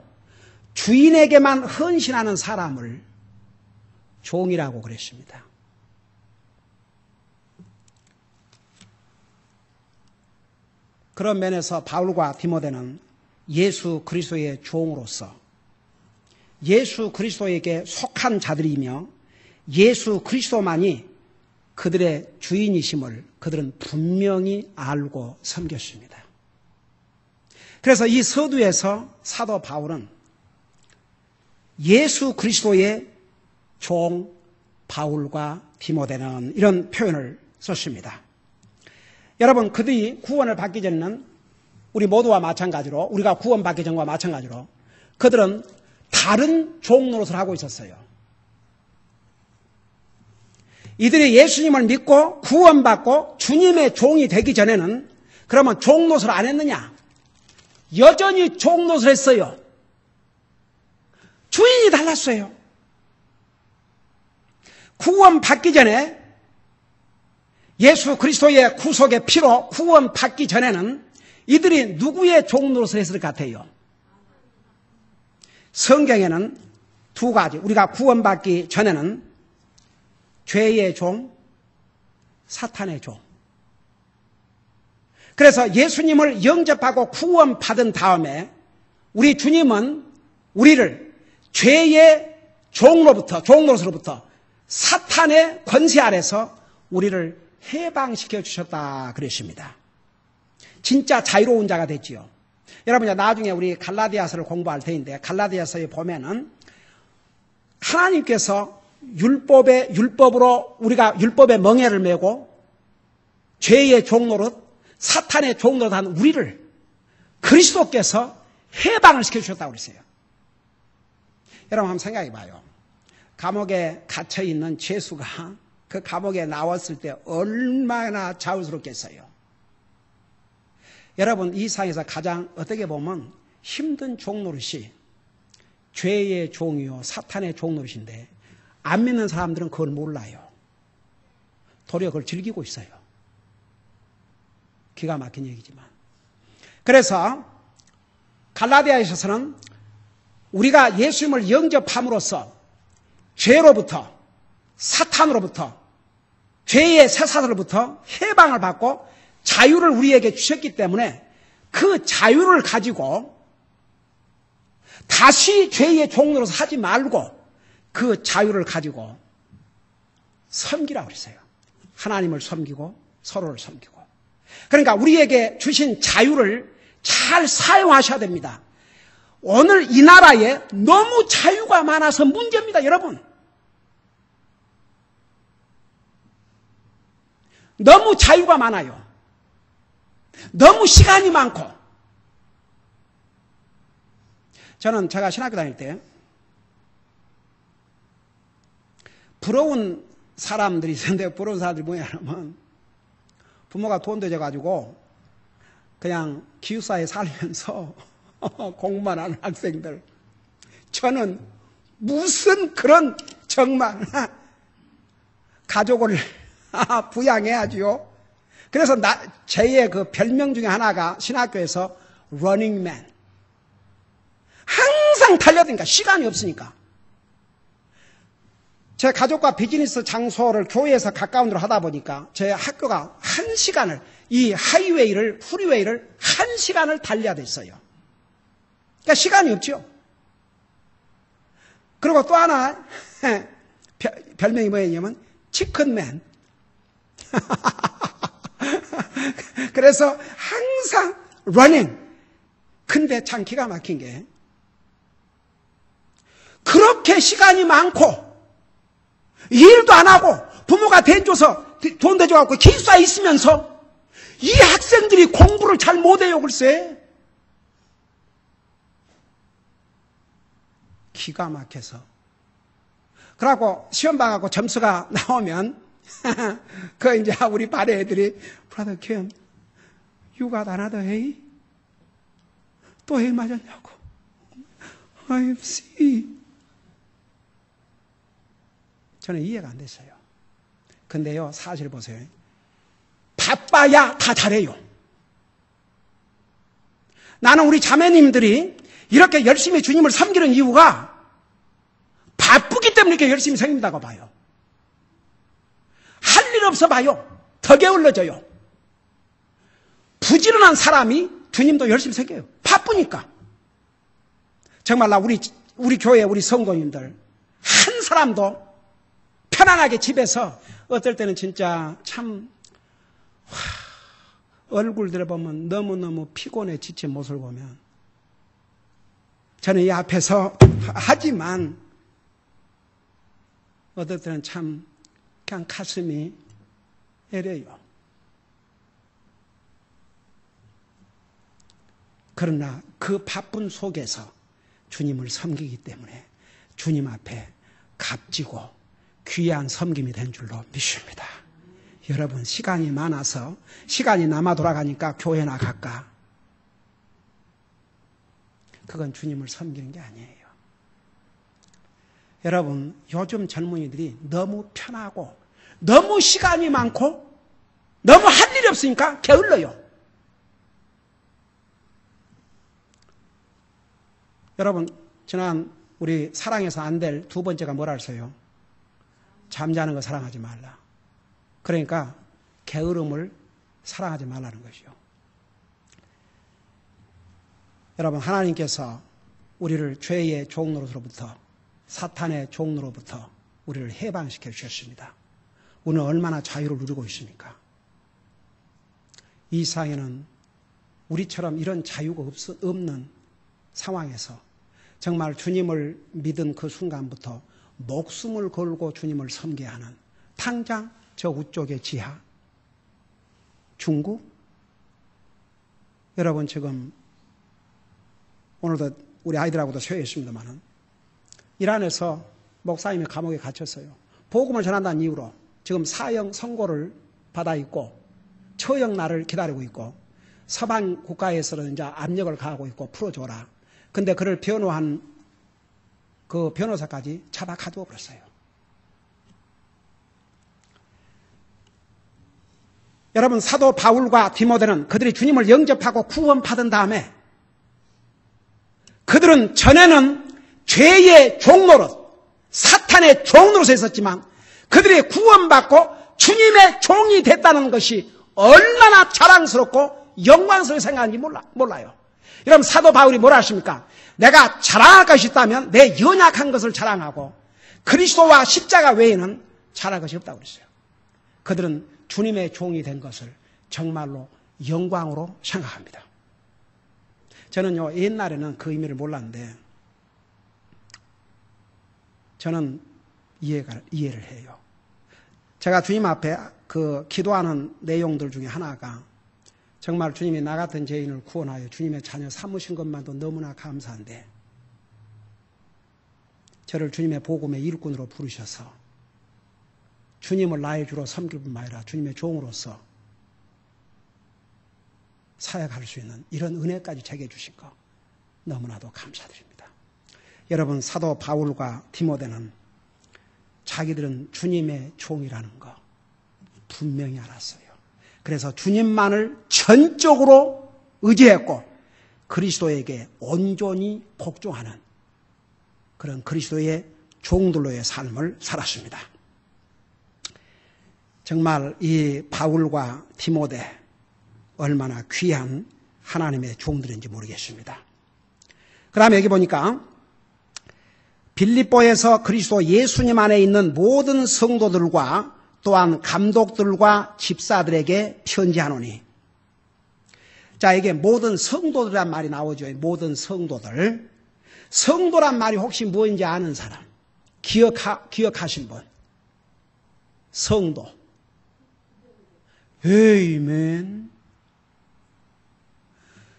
주인에게만 헌신하는 사람을 종이라고 그랬습니다. 그런 면에서 바울과 디모데는 예수 그리스도의 종으로서 예수 그리스도에게 속한 자들이며 예수 그리스도만이 그들의 주인이심을 그들은 분명히 알고 섬겼습니다. 그래서 이 서두에서 사도 바울은 예수 그리스도의 종 바울과 디모데는 이런 표현을 썼습니다. 여러분, 그들이 구원을 받기 전에는 우리 모두와 마찬가지로, 우리가 구원받기 전과 마찬가지로 그들은 다른 종 노릇을 하고 있었어요. 이들이 예수님을 믿고 구원받고 주님의 종이 되기 전에는 그러면 종 노릇을 안 했느냐? 여전히 종 노릇을 했어요. 주인이 달랐어요. 구원받기 전에 예수 그리스도의 구속의 피로 구원받기 전에는 이들이 누구의 종 노릇을 했을 것 같아요? 성경에는 두 가지, 우리가 구원받기 전에는 죄의 종, 사탄의 종. 그래서 예수님을 영접하고 구원받은 다음에 우리 주님은 우리를 죄의 종로로부터 사탄의 권세 아래서 우리를 해방시켜 주셨다 그랬습니다. 진짜 자유로운 자가 됐지요. 여러분, 나중에 우리 갈라디아서를 공부할 때인데 갈라디아서에 보면은 하나님께서 율법으로 우리가 율법의 멍에를 메고 죄의 종노릇, 사탄의 종노릇한 우리를 그리스도께서 해방을 시켜주셨다고 그랬어요. 여러분 한번 생각해 봐요. 감옥에 갇혀있는 죄수가 그 감옥에 나왔을 때 얼마나 자유스럽겠어요. 여러분 이 세상에서 가장 어떻게 보면 힘든 종노릇이 죄의 종이요 사탄의 종노릇인데 안 믿는 사람들은 그걸 몰라요. 도리어 그걸 즐기고 있어요. 기가 막힌 얘기지만. 그래서 갈라디아에서는 우리가 예수님을 영접함으로써 죄로부터 사탄으로부터 죄의 쇠사슬로부터 해방을 받고 자유를 우리에게 주셨기 때문에 그 자유를 가지고 다시 죄의 종로로서 하지 말고 그 자유를 가지고 섬기라고 그랬어요. 하나님을 섬기고 서로를 섬기고. 그러니까 우리에게 주신 자유를 잘 사용하셔야 됩니다. 오늘 이 나라에 너무 자유가 많아서 문제입니다, 여러분. 너무 자유가 많아요. 너무 시간이 많고. 저는 제가 신학교 다닐 때 부러운 사람들이 있었는데 부러운 사람들이 뭐냐면 부모가 돈 되져가지고 그냥 기숙사에 살면서 공부만 하는 학생들. 저는 무슨 그런 정말 가족을 부양해야지요. 그래서 제 그 별명 중에 하나가 신학교에서 러닝맨. 항상 달려다니까 시간이 없으니까. 제 가족과 비즈니스 장소를 교회에서 가까운 데로 하다 보니까 제 학교가 1시간을 이 하이웨이를 프리웨이를 1시간을 달려야 됐어요. 그러니까 시간이 없죠. 그리고 또 하나 별명이 뭐였냐면 치킨맨. 그래서 항상 러닝. 근데 참 기가 막힌 게 그렇게 시간이 많고 일도 안 하고 부모가 대줘서 돈 대줘갖고 기숙사에 있으면서 이 학생들이 공부를 잘 못해요. 글쎄. 기가 막혀서. 그러고 시험 봐갖고 점수가 나오면 그 이제 우리 반의 애들이 Brother Kim, you got another A? 또 A 맞았냐고. I have C. 저는 이해가 안 됐어요. 근데요, 사실 보세요. 바빠야 다 잘해요. 나는 우리 자매님들이 이렇게 열심히 주님을 섬기는 이유가 바쁘기 때문에 이렇게 열심히 섬긴다고 봐요. 할 일 없어 봐요. 더 게을러져요. 부지런한 사람이 주님도 열심히 섬겨요. 바쁘니까. 정말 우리 교회 우리 성도님들 한 사람도 편안하게 집에서 어떨 때는 진짜 참 얼굴들 보면 너무너무 피곤해 지친 모습을 보면 저는 이 앞에서 하지만 어떨 때는 참 그냥 가슴이 애려요. 그러나 그 바쁜 속에서 주님을 섬기기 때문에 주님 앞에 값지고 귀한 섬김이 된 줄로 믿습니다. 여러분 시간이 많아서 시간이 남아 돌아가니까 교회 나갈까? 그건 주님을 섬기는 게 아니에요. 여러분 요즘 젊은이들이 너무 편하고 너무 시간이 많고 너무 할 일이 없으니까 게을러요. 여러분 지난 우리 사랑해서 안 될 두 번째가 뭐라 했어요? 잠자는 거 사랑하지 말라. 그러니까 게으름을 사랑하지 말라는 것이요. 여러분 하나님께서 우리를 죄의 종로로부터 사탄의 종로로부터 우리를 해방시켜 주셨습니다. 우리는 얼마나 자유를 누리고 있습니까? 이 세상에는 우리처럼 이런 자유가 없는 상황에서 정말 주님을 믿은 그 순간부터 목숨을 걸고 주님을 섬겨야 하는 당장 저 우쪽의 지하, 중국, 여러분 지금 오늘도 우리 아이들하고도 쇼했습니다만은 이란에서 목사님이 감옥에 갇혔어요. 복음을 전한다는 이유로 지금 사형 선고를 받아 있고 처형 날을 기다리고 있고 서방 국가에서는 이제 압력을 가하고 있고 풀어줘라. 근데 그를 변호한 그 변호사까지 잡아 가두어 버렸어요. 여러분, 사도 바울과 디모데는 그들이 주님을 영접하고 구원받은 다음에 그들은 전에는 죄의 종노릇, 사탄의 종노릇에 있었지만 그들이 구원받고 주님의 종이 됐다는 것이 얼마나 자랑스럽고 영광스럽게 생각하는지 몰라요. 여러분, 사도 바울이 뭐라 하십니까? 내가 자랑할 것이 있다면 내 연약한 것을 자랑하고 그리스도와 십자가 외에는 자랑할 것이 없다고 그랬어요. 그들은 주님의 종이 된 것을 정말로 영광으로 생각합니다. 저는요, 옛날에는 그 의미를 몰랐는데 저는 이해를 해요. 제가 주님 앞에 그 기도하는 내용들 중에 하나가 정말 주님이 나 같은 죄인을 구원하여 주님의 자녀 삼으신 것만도 너무나 감사한데 저를 주님의 복음의 일꾼으로 부르셔서 주님을 나의 주로 섬길 뿐만 아니라 주님의 종으로서 사역할 수 있는 이런 은혜까지 제게 주신 거 너무나도 감사드립니다. 여러분, 사도 바울과 디모데는 자기들은 주님의 종이라는 거 분명히 알았어요. 그래서 주님만을 전적으로 의지했고 그리스도에게 온전히 복종하는 그런 그리스도의 종들로의 삶을 살았습니다. 정말 이 바울과 디모데 얼마나 귀한 하나님의 종들인지 모르겠습니다. 그 다음에 여기 보니까 빌립보에서 그리스도 예수님 안에 있는 모든 성도들과 또한 감독들과 집사들에게 편지하노니. 자, 이게 모든 성도들이란 말이 나오죠. 모든 성도들. 성도란 말이 혹시 무엇인지 아는 사람? 기억하신 분? 성도. 에이멘.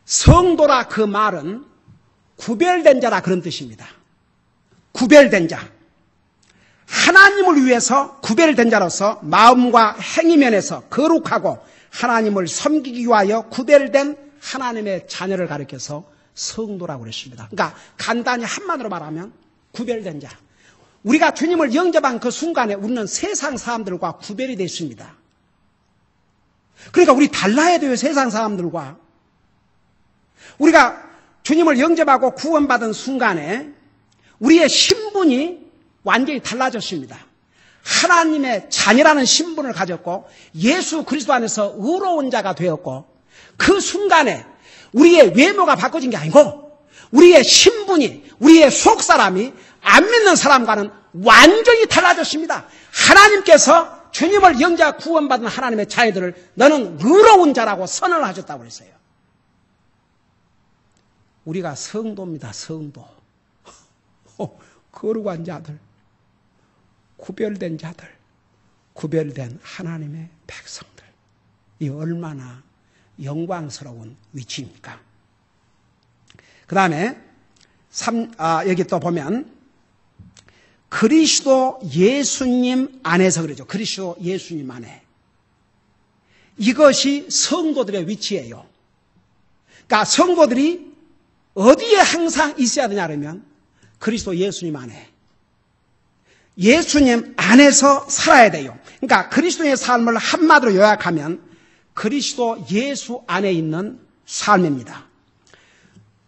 성도라 그 말은 구별된 자라 그런 뜻입니다. 구별된 자. 하나님을 위해서 구별된 자로서 마음과 행위면에서 거룩하고 하나님을 섬기기 위하여 구별된 하나님의 자녀를 가리켜서 성도라고 그랬습니다. 그러니까 간단히 한마디로 말하면 구별된 자. 우리가 주님을 영접한 그 순간에 우리는 세상 사람들과 구별이 됐습니다. 그러니까 우리 달라야 돼요, 세상 사람들과. 우리가 주님을 영접하고 구원받은 순간에 우리의 신분이 완전히 달라졌습니다. 하나님의 자녀라는 신분을 가졌고 예수 그리스도 안에서 의로운 자가 되었고 그 순간에 우리의 외모가 바꿔진 게 아니고 우리의 신분이, 우리의 속사람이 안 믿는 사람과는 완전히 달라졌습니다. 하나님께서 주님을 영접하고 구원받은 하나님의 자녀들을 너는 의로운 자라고 선언을 하셨다고 그랬어요. 우리가 성도입니다. 성도. 거룩한 자들, 구별된 자들, 구별된 하나님의 백성들. 이 얼마나 영광스러운 위치입니까? 그 다음에 여기 또 보면 그리스도 예수님 안에서 그러죠. 그리스도 예수님 안에. 이것이 성도들의 위치예요. 그러니까 성도들이 어디에 항상 있어야 되냐 그러면 그리스도 예수님 안에. 예수님 안에서 살아야 돼요. 그러니까 그리스도의 삶을 한마디로 요약하면 그리스도 예수 안에 있는 삶입니다.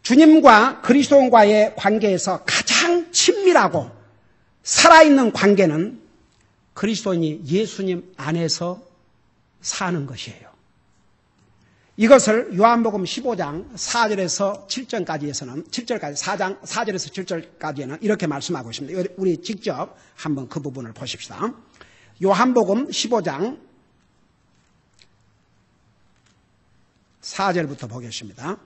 주님과 그리스도와의 관계에서 가장 친밀하고 살아있는 관계는 그리스도인이 예수님 안에서 사는 것이에요. 이것을 요한복음 15장 4절에서 7절까지에서는 7절까지 4장 4절에서 7절까지에는 이렇게 말씀하고 있습니다. 우리 직접 한번 그 부분을 보십시다. 요한복음 15장 4절부터 보겠습니다.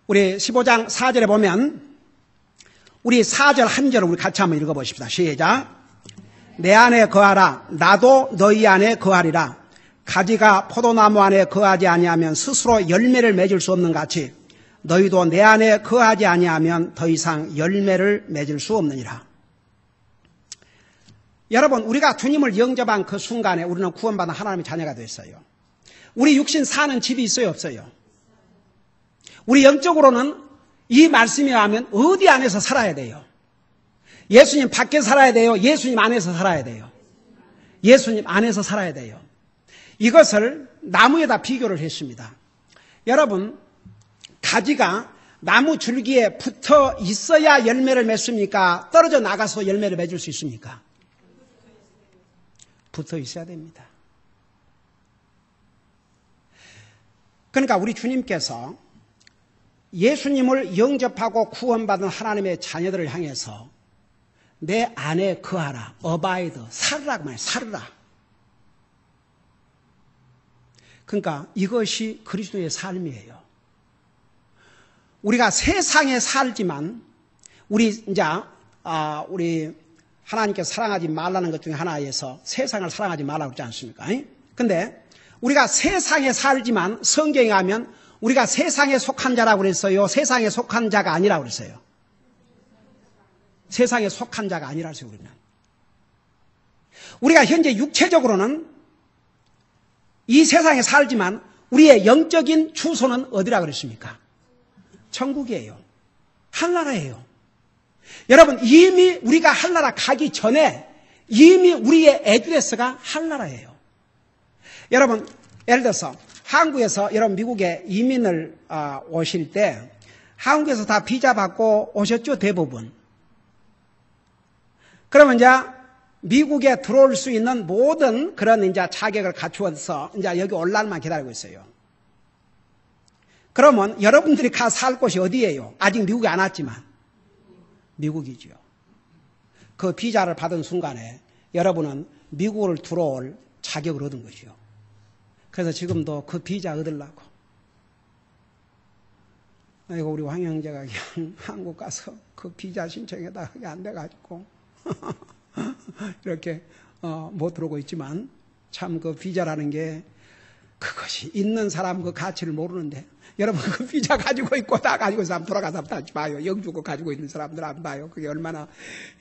우리 15장 4절에 보면 우리 4절 한 절을 우리 같이 한번 읽어보십시다. 시작. 내 안에 거하라. 나도 너희 안에 거하리라. 가지가 포도나무 안에 거하지 아니하면 스스로 열매를 맺을 수 없는 같이 너희도 내 안에 거하지 아니하면 더 이상 열매를 맺을 수 없느니라. 여러분, 우리가 주님을 영접한 그 순간에 우리는 구원받은 하나님의 자녀가 됐어요. 우리 육신 사는 집이 있어요, 없어요? 우리 영적으로는 이 말씀에 하면 어디 안에서 살아야 돼요? 예수님 밖에 살아야 돼요? 예수님 안에서 살아야 돼요? 예수님 안에서 살아야 돼요. 이것을 나무에다 비교를 했습니다. 여러분, 가지가 나무 줄기에 붙어 있어야 열매를 맺습니까? 떨어져 나가서 열매를 맺을 수 있습니까? 붙어 있어야 됩니다. 그러니까 우리 주님께서 예수님을 영접하고 구원받은 하나님의 자녀들을 향해서 내 안에 거하라, abide, 살으라고 말해요. 살으라. 그러니까 이것이 그리스도의 삶이에요. 우리가 세상에 살지만 우리 하나님께서 사랑하지 말라는 것 중에 하나에서 세상을 사랑하지 말라고 그러지 않습니까? 근데 우리가 세상에 살지만 성경에 가면 우리가 세상에 속한 자라고 그랬어요? 세상에 속한 자가 아니라고 그랬어요? 세상에 속한 자가 아니라고 했어요, 우리는. 우리가 현재 육체적으로는 이 세상에 살지만 우리의 영적인 주소는 어디라고 그랬습니까? 천국이에요. 하늘나라예요. 여러분, 이미 우리가 하늘나라 가기 전에 이미 우리의 애드레스가 하늘나라예요. 여러분, 예를 들어서 한국에서 여러분 미국에 이민을 오실 때 한국에서 다 비자 받고 오셨죠, 대부분. 그러면 이제 미국에 들어올 수 있는 모든 그런 이제 자격을 갖추어서 이제 여기 올 날만 기다리고 있어요. 그러면 여러분들이 가 살 곳이 어디예요? 아직 미국에 안 왔지만 미국이죠. 그 비자를 받은 순간에 여러분은 미국을 들어올 자격을 얻은 거죠. 그래서 지금도 그 비자 얻으려고. 아이고, 우리 황 형제가 그냥 한국 가서 그 비자 신청에다 그게 안 돼가지고 이렇게 못 들어오고 있지만 참 그 비자라는 게 그것이 있는 사람 그 가치를 모르는데 여러분 그 비자 가지고 있고 다 가지고 있는 사람 돌아가서 다시 봐요. 영주권 가지고 있는 사람들 안 봐요. 그게 얼마나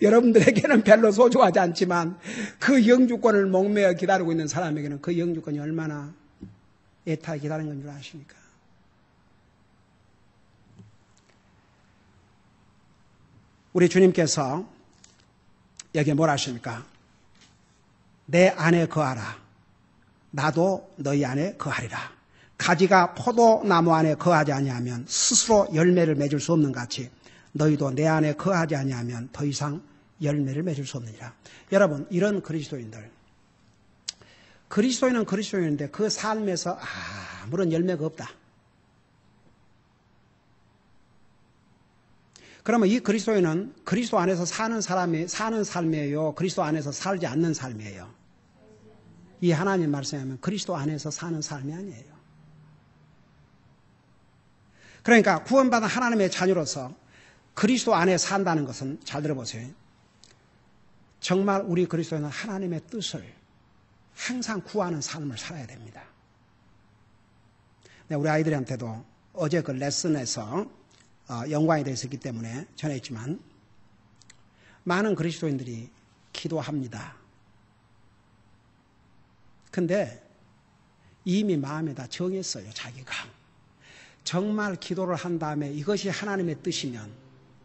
여러분들에게는 별로 소중하지 않지만 그 영주권을 목매어 기다리고 있는 사람에게는 그 영주권이 얼마나 애타게 기다리는 건 줄 아십니까? 우리 주님께서 여기에 뭐라 하십니까? 내 안에 거하라. 나도 너희 안에 거하리라. 가지가 포도나무 안에 거하지 아니하면 스스로 열매를 맺을 수 없는 같이 너희도 내 안에 거하지 아니하면 더 이상 열매를 맺을 수 없느니라. 여러분, 이런 그리스도인들, 그리스도인은 그리스도인인데 그 삶에서 아무런 열매가 없다. 그러면 이 그리스도인은 그리스도 안에서 사는 삶이에요? 그리스도 안에서 살지 않는 삶이에요? 이 하나님 말씀에 하면 그리스도 안에서 사는 삶이 아니에요. 그러니까 구원받은 하나님의 자녀로서 그리스도 안에 산다는 것은 잘 들어보세요. 정말 우리 그리스도인은 하나님의 뜻을 항상 구하는 삶을 살아야 됩니다. 우리 아이들한테도 어제 그 레슨에서 영광에 대해서 있기 때문에 전했지만 많은 그리스도인들이 기도합니다. 근데 이미 마음에 다 정했어요, 자기가. 정말 기도를 한 다음에 이것이 하나님의 뜻이면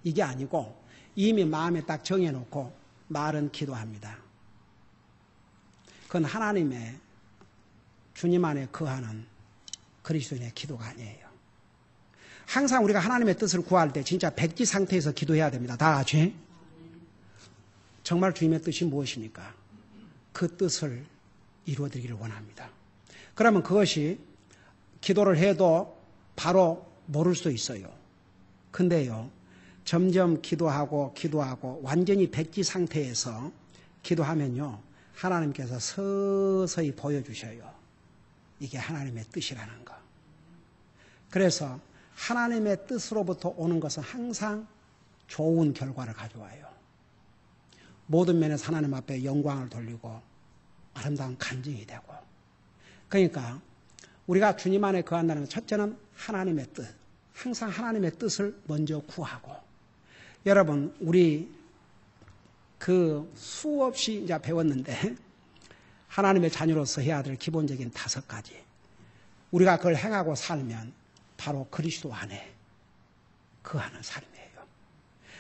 이게 아니고 이미 마음에 딱 정해놓고 말은 기도합니다. 그건 하나님의 주님 안에 거하는 그리스도인의 기도가 아니에요. 항상 우리가 하나님의 뜻을 구할 때 진짜 백지 상태에서 기도해야 됩니다. 다 같이. 정말 주님의 뜻이 무엇입니까? 그 뜻을 이루어드리기를 원합니다. 그러면 그것이 기도를 해도 바로 모를 수도 있어요. 근데요, 점점 기도하고 완전히 백지 상태에서 기도하면요, 하나님께서 서서히 보여주셔요. 이게 하나님의 뜻이라는 거. 그래서 하나님의 뜻으로부터 오는 것은 항상 좋은 결과를 가져와요. 모든 면에서 하나님 앞에 영광을 돌리고 아름다운 간증이 되고. 그러니까 우리가 주님 안에 거한다는 것, 첫째는 하나님의 뜻, 항상 하나님의 뜻을 먼저 구하고. 여러분, 우리 수없이 이제 배웠는데 하나님의 자녀로서 해야 될 기본적인 5가지. 우리가 그걸 행하고 살면 바로 그리스도 안에 거하는 삶이에요.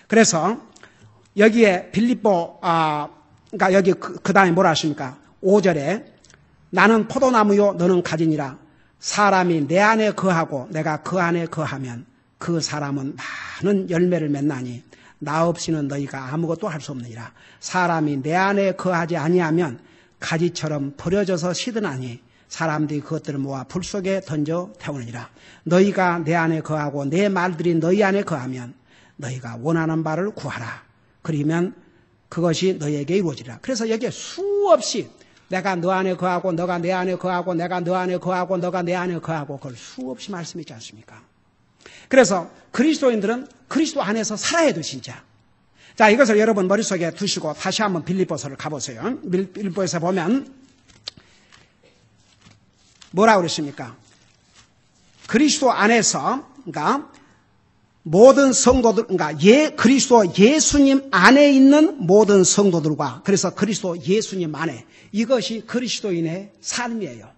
그래서 여기에 그러니까 여기 그 다음에 뭐라 하십니까? 5절에 나는 포도나무요 너는 가지니라. 사람이 내 안에 거하고 내가 그 안에 거하면 그 사람은 많은 열매를 맺나니 나 없이는 너희가 아무것도 할 수 없느니라. 사람이 내 안에 거하지 아니하면 가지처럼 버려져서 시드나니 사람들이 그것들을 모아 불 속에 던져 태우느니라. 너희가 내 안에 거하고 내 말들이 너희 안에 거하면 너희가 원하는 바를 구하라. 그러면 그것이 너희에게 이루어지리라. 그래서 여기에 수없이 내가 너 안에 거하고 너가 내 안에 거하고 내가 너 안에 거하고 너가 내 안에 거하고 그걸 수없이 말씀있지 않습니까? 그래서 그리스도인들은 그리스도 안에서 살아야 돼 진짜. 자, 이것을 여러분 머릿속에 두시고 다시 한번 빌립보서를 가보세요. 빌립보에서 보면 뭐라고 그랬습니까? 그리스도 안에서, 그러니까 모든 성도들, 그러니까 그리스도 예수님 안에 있는 모든 성도들과, 그래서 그리스도 예수님 안에, 이것이 그리스도인의 삶이에요.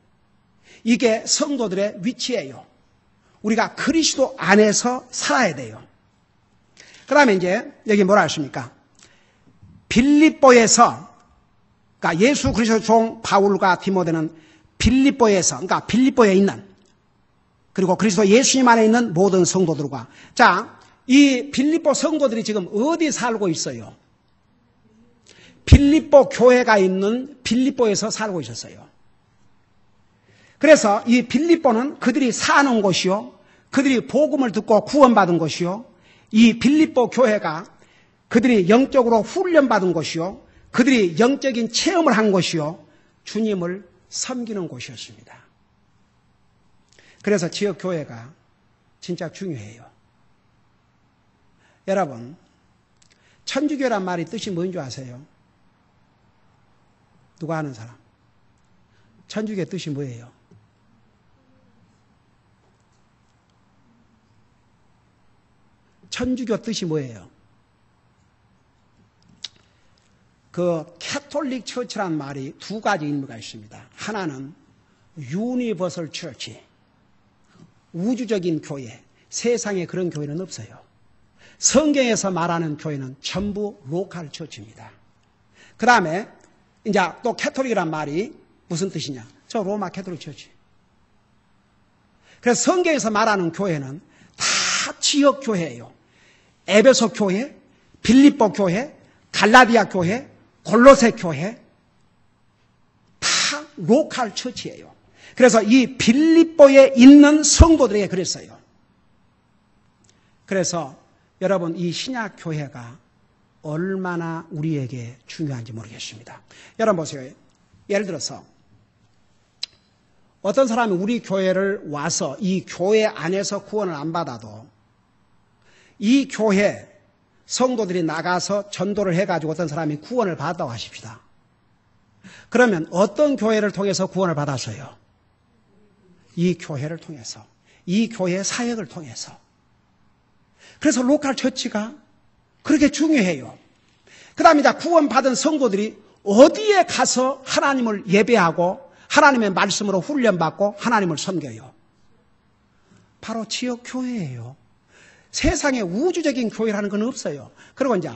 이게 성도들의 위치예요. 우리가 그리스도 안에서 살아야 돼요. 그 다음에 이제 여기 뭐라 하십니까? 빌립보에서, 그러니까 예수 그리스도 종 바울과 디모데는 빌립보에서, 그러니까 빌립보에 있는, 그리고 그리스도 예수님 안에 있는 모든 성도들과. 자, 이 빌립보 성도들이 지금 어디 살고 있어요? 빌립보 교회가 있는 빌립보에서 살고 있었어요. 그래서 이 빌립보는 그들이 사는 곳이요, 그들이 복음을 듣고 구원받은 곳이요, 이 빌립보 교회가 그들이 영적으로 훈련받은 곳이요, 그들이 영적인 체험을 한 곳이요, 주님을 섬기는 곳이었습니다. 그래서 지역 교회가 진짜 중요해요. 여러분, 천주교란 말이 뜻이 뭔지 아세요? 누가 아는 사람? 천주교의 뜻이 뭐예요? 천주교 뜻이 뭐예요? 그 캐톨릭 처치라는 말이 2가지 의미가 있습니다. 하나는 유니버설 처치, 우주적인 교회, 세상에 그런 교회는 없어요. 성경에서 말하는 교회는 전부 로컬 처치입니다. 그 다음에 이제 또 캐톨릭이란 말이 무슨 뜻이냐? 저 로마 캐톨릭 처치. 그래서 성경에서 말하는 교회는 다 지역 교회예요. 에베소 교회, 빌립보 교회, 갈라디아 교회, 골로새 교회, 다 로컬 처치예요. 그래서 이 빌립보에 있는 성도들에게 그랬어요. 그래서 여러분, 이 신약 교회가 얼마나 우리에게 중요한지 모르겠습니다. 여러분 보세요. 예를 들어서 어떤 사람이 우리 교회를 와서 이 교회 안에서 구원을 안 받아도 이 교회 성도들이 나가서 전도를 해가지고 어떤 사람이 구원을 받았다고 하십시다. 그러면 어떤 교회를 통해서 구원을 받았어요? 이 교회를 통해서, 이 교회의 사역을 통해서. 그래서 로컬 처치가 그렇게 중요해요. 그 다음에 이제 구원받은 성도들이 어디에 가서 하나님을 예배하고 하나님의 말씀으로 훈련받고 하나님을 섬겨요? 바로 지역 교회예요. 세상에 우주적인 교회라는 건 없어요. 그리고 이제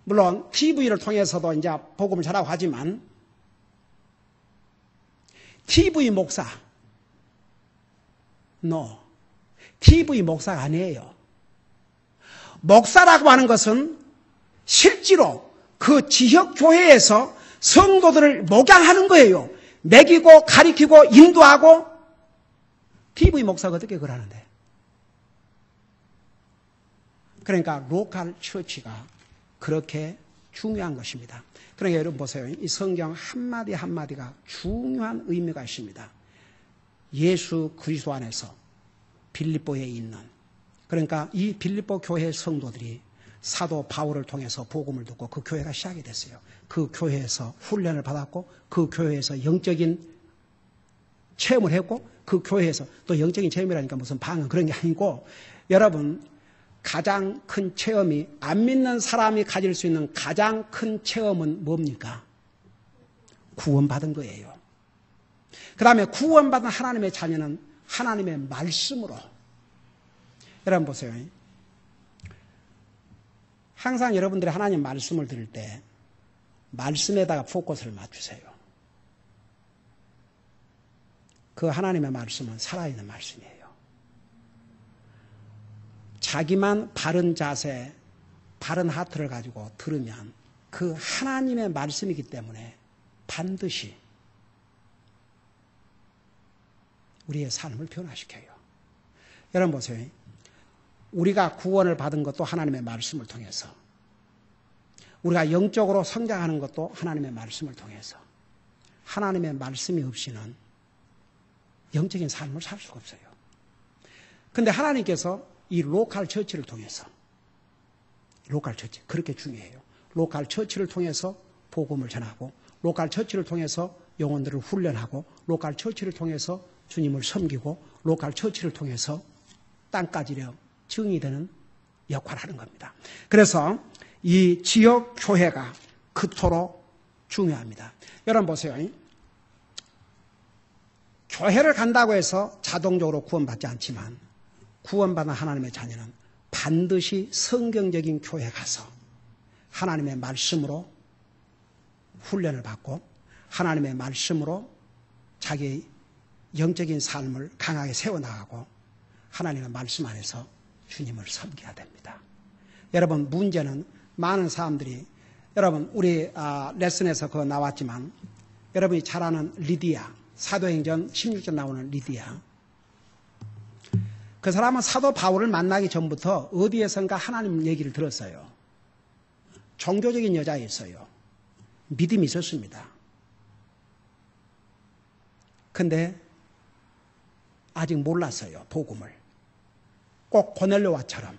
물론 TV를 통해서도 이제 복음을 전하고 하지만 TV 목사, TV 목사가 아니에요. 목사라고 하는 것은 실제로 그 지역 교회에서 성도들을 목양하는 거예요. 먹이고 가리키고 인도하고. TV 목사가 어떻게 그걸 하는데? 그러니까 로컬 처치가 그렇게 중요한 것입니다. 그러니까 여러분 보세요. 이 성경 한마디 한마디가 중요한 의미가 있습니다. 예수 그리스도 안에서 빌립보에 있는, 그러니까 이 빌립보 교회 성도들이 사도 바울을 통해서 복음을 듣고 그 교회가 시작이 됐어요. 그 교회에서 훈련을 받았고 그 교회에서 영적인 체험을 했고 그 교회에서 또 영적인 체험이라니까 무슨 방언 그런 게 아니고 여러분 가장 큰 체험이 안 믿는 사람이 가질 수 있는 가장 큰 체험은 뭡니까? 구원받은 거예요. 그 다음에 구원받은 하나님의 자녀는 하나님의 말씀으로 여러분 보세요. 항상 여러분들이 하나님 말씀을 들을 때 말씀에다가 포커스를 맞추세요. 그 하나님의 말씀은 살아있는 말씀이에요. 자기만 바른 자세, 바른 하트를 가지고 들으면 그 하나님의 말씀이기 때문에 반드시 우리의 삶을 변화시켜요. 여러분 보세요. 우리가 구원을 받은 것도 하나님의 말씀을 통해서, 우리가 영적으로 성장하는 것도 하나님의 말씀을 통해서, 하나님의 말씀이 없이는 영적인 삶을 살 수가 없어요. 그런데 하나님께서 이 로컬 처치를 통해서, 로컬 처치, 그렇게 중요해요. 로컬 처치를 통해서 복음을 전하고, 로컬 처치를 통해서 영혼들을 훈련하고, 로컬 처치를 통해서 주님을 섬기고, 로컬 처치를 통해서 땅까지려 증이 되는 역할을 하는 겁니다. 그래서 이 지역 교회가 그토록 중요합니다. 여러분 보세요. 교회를 간다고 해서 자동적으로 구원받지 않지만 구원받은 하나님의 자녀는 반드시 성경적인 교회에 가서 하나님의 말씀으로 훈련을 받고 하나님의 말씀으로 자기 영적인 삶을 강하게 세워나가고 하나님의 말씀 안에서 주님을 섬겨야 됩니다. 여러분 문제는 많은 사람들이 여러분 우리 레슨에서 그거 나왔지만 여러분이 잘 아는 리디아 사도행전 16절 나오는 리디아 그 사람은 사도 바울을 만나기 전부터 어디에선가 하나님 얘기를 들었어요. 종교적인 여자였어요. 믿음이 있었습니다. 근데 아직 몰랐어요. 복음을. 꼭 고넬료와처럼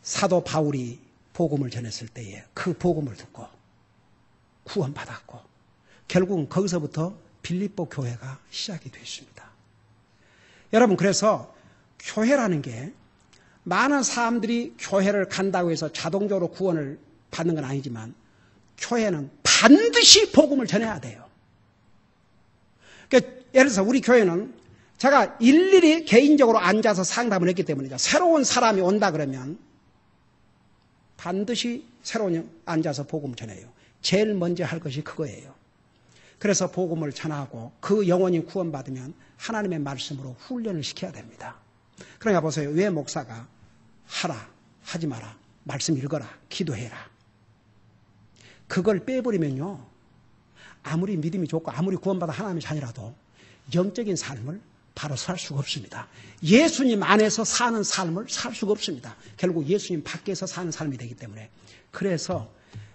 사도 바울이 복음을 전했을 때에 그 복음을 듣고 구원받았고 결국은 거기서부터 빌립보 교회가 시작이 됐습니다. 여러분 그래서 교회라는 게 많은 사람들이 교회를 간다고 해서 자동적으로 구원을 받는 건 아니지만 교회는 반드시 복음을 전해야 돼요. 그러니까 예를 들어서 우리 교회는 제가 일일이 개인적으로 앉아서 상담을 했기 때문이죠. 새로운 사람이 온다 그러면 반드시 새로운 앉아서 복음을 전해요. 제일 먼저 할 것이 그거예요. 그래서 복음을 전하고 그 영혼이 구원받으면 하나님의 말씀으로 훈련을 시켜야 됩니다. 그러니까 보세요. 왜 목사가 하라, 하지 마라, 말씀 읽어라, 기도해라. 그걸 빼버리면요. 아무리 믿음이 좋고 아무리 구원받아 하나님의 자녀라도 영적인 삶을 바로 살 수가 없습니다. 예수님 안에서 사는 삶을 살 수가 없습니다. 결국 예수님 밖에서 사는 삶이 되기 때문에. 그래서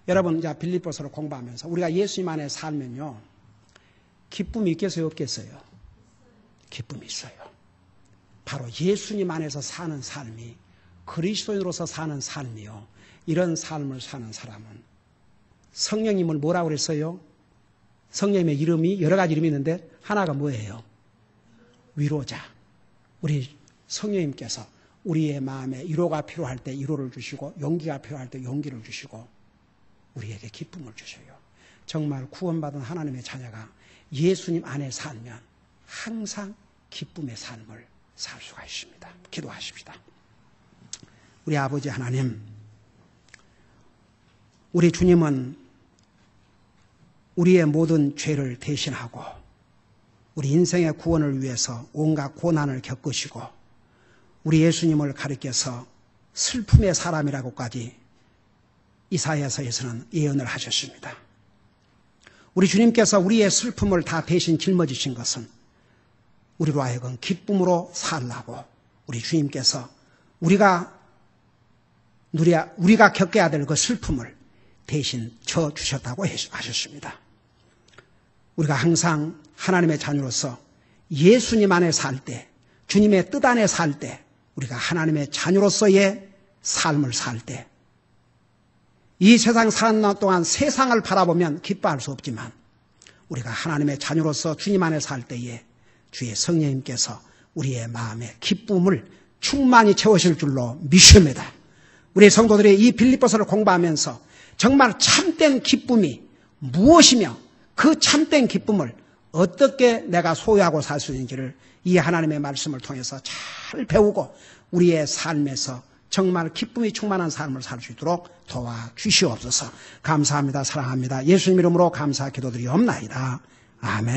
여러분 이제 빌립보서를 공부하면서 우리가 예수님 안에 살면요. 기쁨이 있겠어요? 없겠어요? 기쁨이 있어요. 바로 예수님 안에서 사는 삶이 그리스도인으로서 사는 삶이요. 이런 삶을 사는 사람은 성령님을 뭐라고 그랬어요? 성령님의 이름이 여러 가지 이름이 있는데 하나가 뭐예요? 위로자. 우리 성령님께서 우리의 마음에 위로가 필요할 때 위로를 주시고 용기가 필요할 때 용기를 주시고 우리에게 기쁨을 주셔요. 정말 구원받은 하나님의 자녀가 예수님 안에 살면 항상 기쁨의 삶을 살 수가 있습니다. 기도하십시다. 우리 아버지 하나님, 우리 주님은 우리의 모든 죄를 대신하고 우리 인생의 구원을 위해서 온갖 고난을 겪으시고 우리 예수님을 가리켜서 슬픔의 사람이라고까지 이사야서에서는 예언을 하셨습니다. 우리 주님께서 우리의 슬픔을 다 대신 짊어지신 것은 우리로 하여금 기쁨으로 살라고 우리 주님께서 우리가 겪어야 될 그 슬픔을 대신 져주셨다고 하셨습니다. 우리가 항상 하나님의 자녀로서 예수님 안에 살 때, 주님의 뜻 안에 살 때 우리가 하나님의 자녀로서의 삶을 살 때, 이 세상 사는 동안 세상을 바라보면 기뻐할 수 없지만 우리가 하나님의 자녀로서 주님 안에 살 때에 주의 성령님께서 우리의 마음에 기쁨을 충만히 채우실 줄로 믿습니다. 우리 성도들이 이 빌립보서를 공부하면서 정말 참된 기쁨이 무엇이며 그 참된 기쁨을 어떻게 내가 소유하고 살 수 있는지를 이 하나님의 말씀을 통해서 잘 배우고 우리의 삶에서 정말 기쁨이 충만한 삶을 살 수 있도록 도와주시옵소서. 감사합니다. 사랑합니다. 예수님 이름으로 감사 기도드리옵나이다. 아멘.